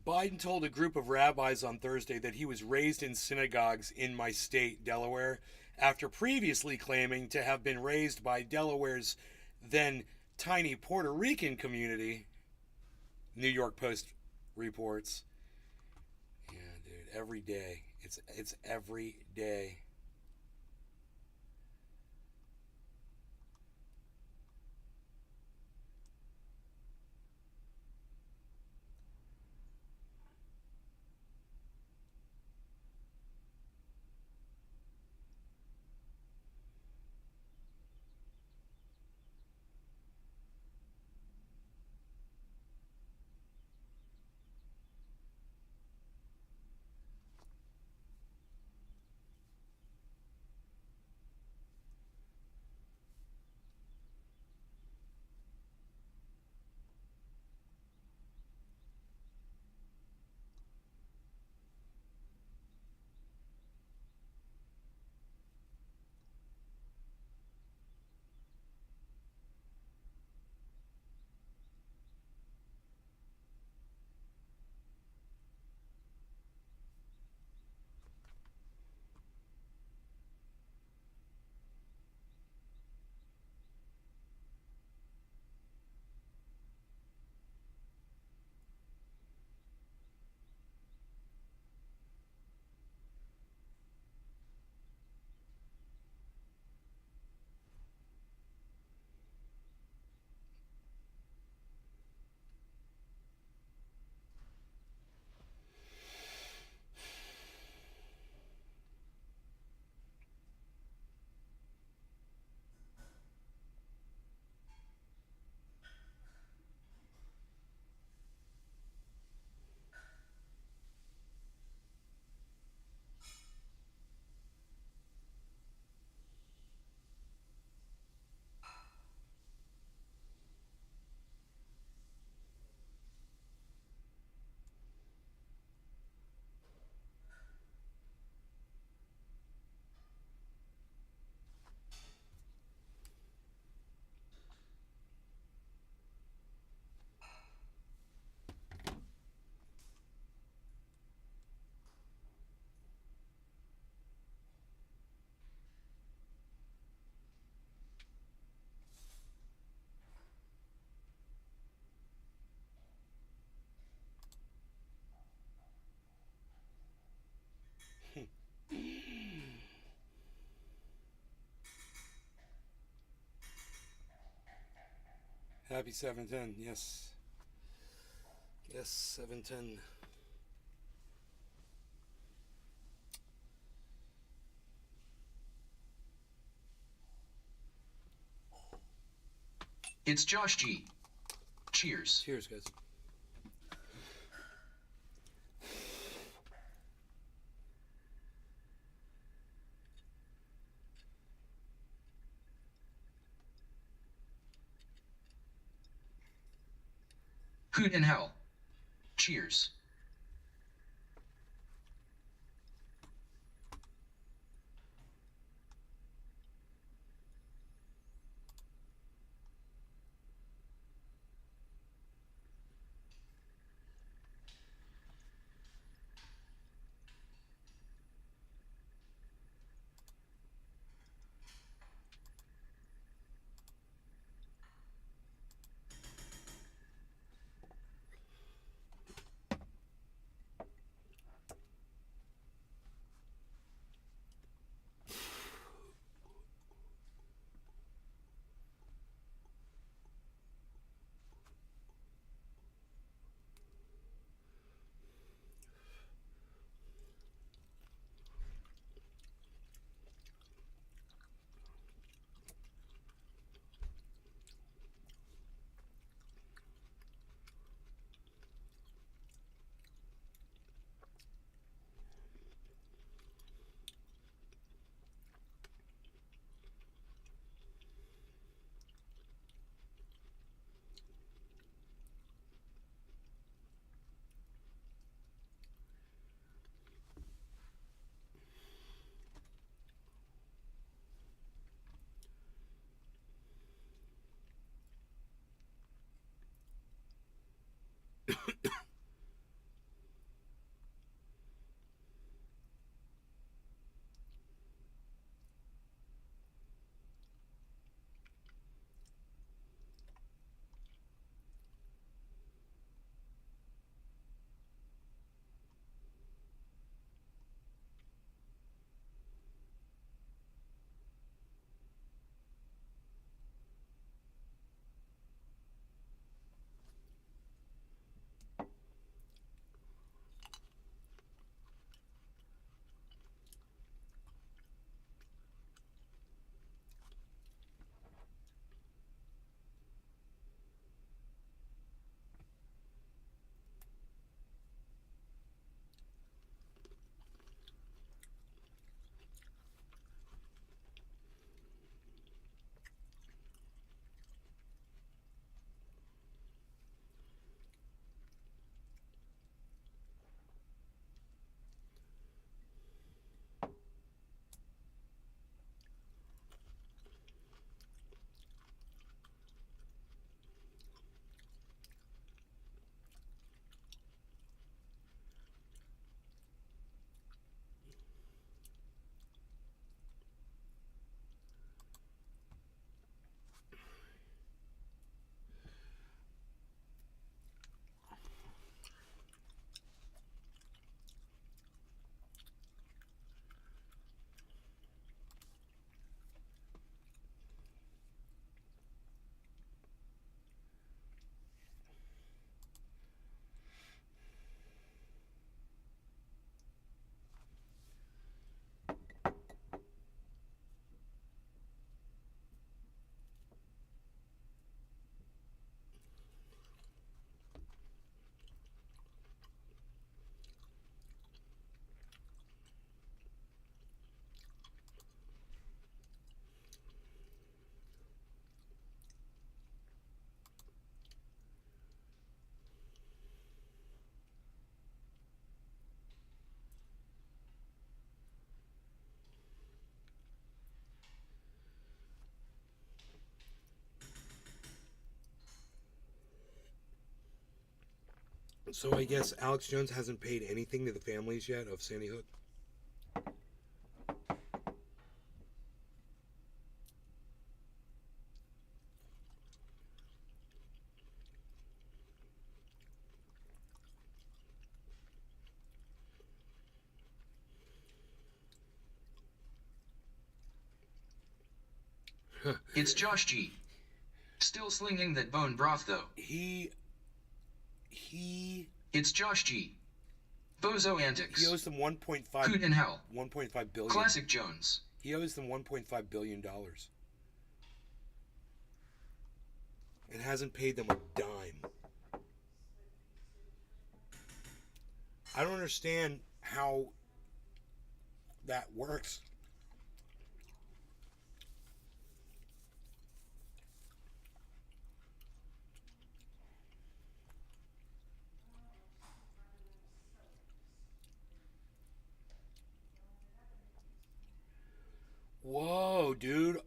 Biden told a group of rabbis on Thursday that he was raised in synagogues in my state, Delaware, after previously claiming to have been raised by Delaware's then tiny Puerto Rican community, New York Post reports. Yeah, dude, every day. It's every day. Happy 710, yes. Yes, 710.
It's Josh G. Cheers.
Cheers, guys.
Hoot in hell. Cheers.
So I guess Alex Jones hasn't paid anything to the families yet of Sandy Hook?
It's Josh G. Still slinging that bone broth, though. It's Josh G. Bozo antics.
He owes them 1.5.
Hoot in hell.
1.5 billion.
Classic Jones.
He owes them 1.5 billion dollars. And hasn't paid them a dime. I don't understand how that works. Whoa, dude.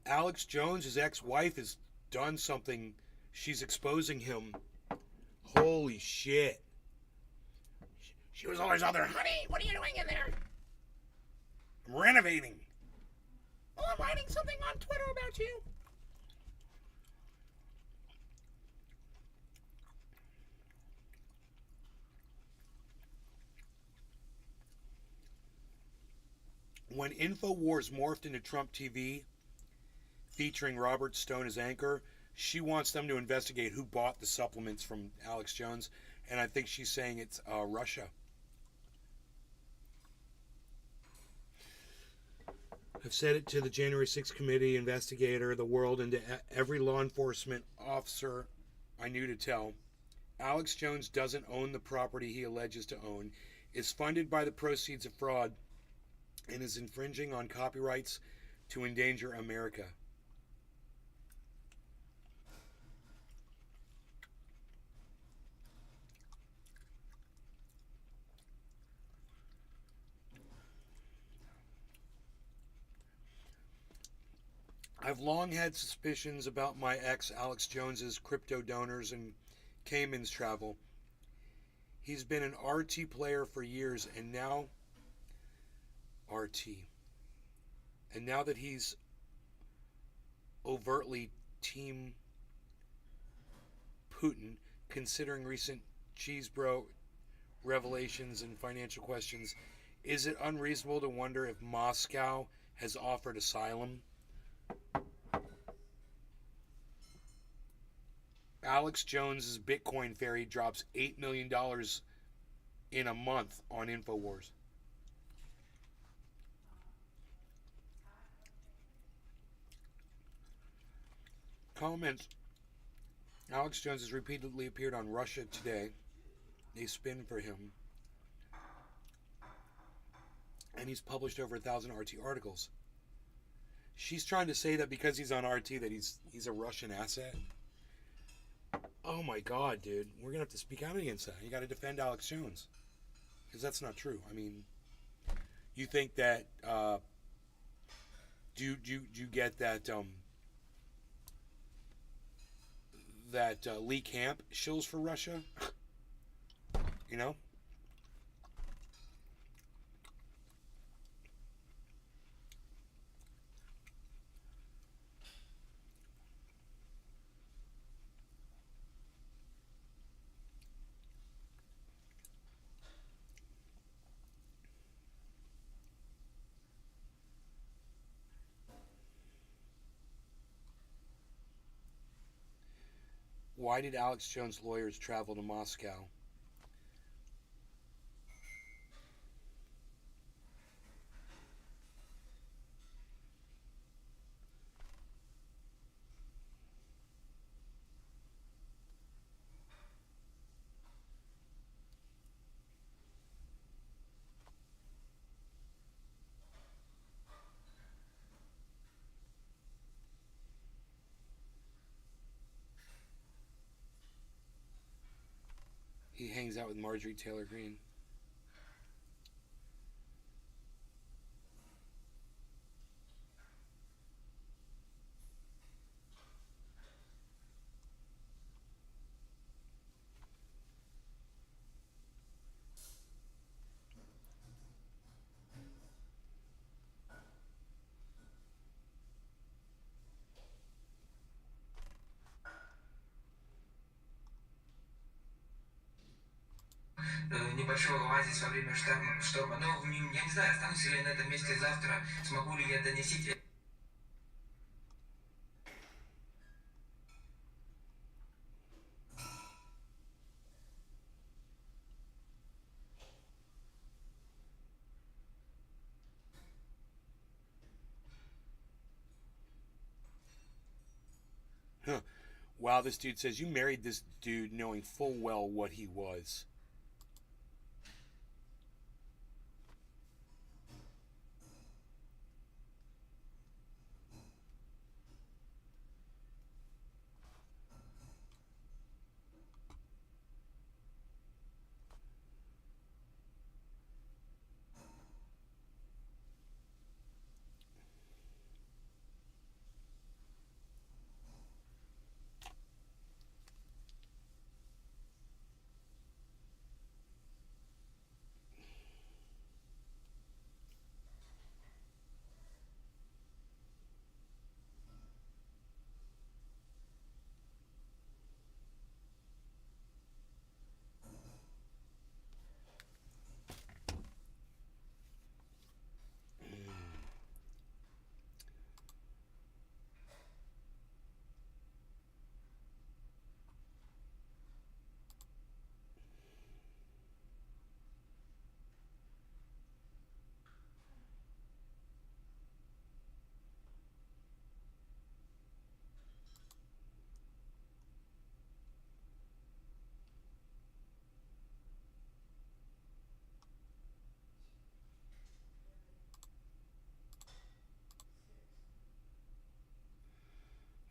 Alex Jones, his ex-wife, has done something. She's exposing him. Holy shit. She was always out there, honey, what are you doing in there? I'm renovating. Oh, I'm writing something on Twitter about you. When InfoWars morphed into Trump TV, featuring Robert Stone as anchor, she wants them to investigate who bought the supplements from Alex Jones, and I think she's saying it's Russia. I've said it to the January 6th committee, investigator, the world, and to every law enforcement officer I knew to tell. Alex Jones doesn't own the property he alleges to own, is funded by the proceeds of fraud, and is infringing on copyrights to endanger America. I've long had suspicions about my ex Alex Jones's crypto donors and Cayman's travel. He's been an RT player for years, and now that he's overtly Team Putin, considering recent Cheesebro revelations and financial questions, is it unreasonable to wonder if Moscow has offered asylum? Alex Jones's Bitcoin fairy drops $8 million in a month on InfoWars. Comments. Alex Jones has repeatedly appeared on Russia Today. They spin for him. And he's published over 1,000 RT articles. She's trying to say that because he's on RT that he's a Russian asset. Oh my God, dude. We're going to have to speak out against that. You got to defend Alex Jones. Because that's not true. I mean, you think that, do you get that, Lee Camp shills for Russia? You know? Why did Alex Jones' lawyers travel to Moscow? He hangs out with Marjorie Taylor Greene.
большого оазиса во время шторма. Но я не знаю, останусь ли я на этом месте завтра, смогу ли я донести.
Huh. Wow, this dude says you married this dude knowing full well what he was.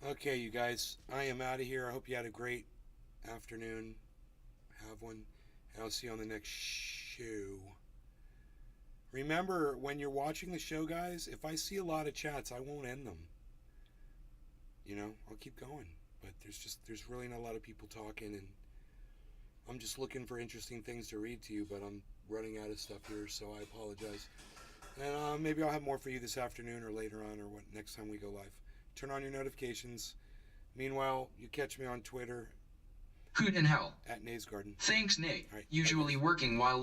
Okay, you guys, I am out of here. I hope you had a great afternoon. Have one. And I'll see you on the next show. Remember, when you're watching the show, guys, if I see a lot of chats, I won't end them. You know, I'll keep going. But there's really not a lot of people talking, and I'm just looking for interesting things to read to you, but I'm running out of stuff here, so I apologize. And maybe I'll have more for you this afternoon or later on, or what next time we go live. Turn on your notifications. Meanwhile, you catch me on Twitter.
Hoot and hell.
At Nays Garden.
Thanks, Nate.
Right,
usually working while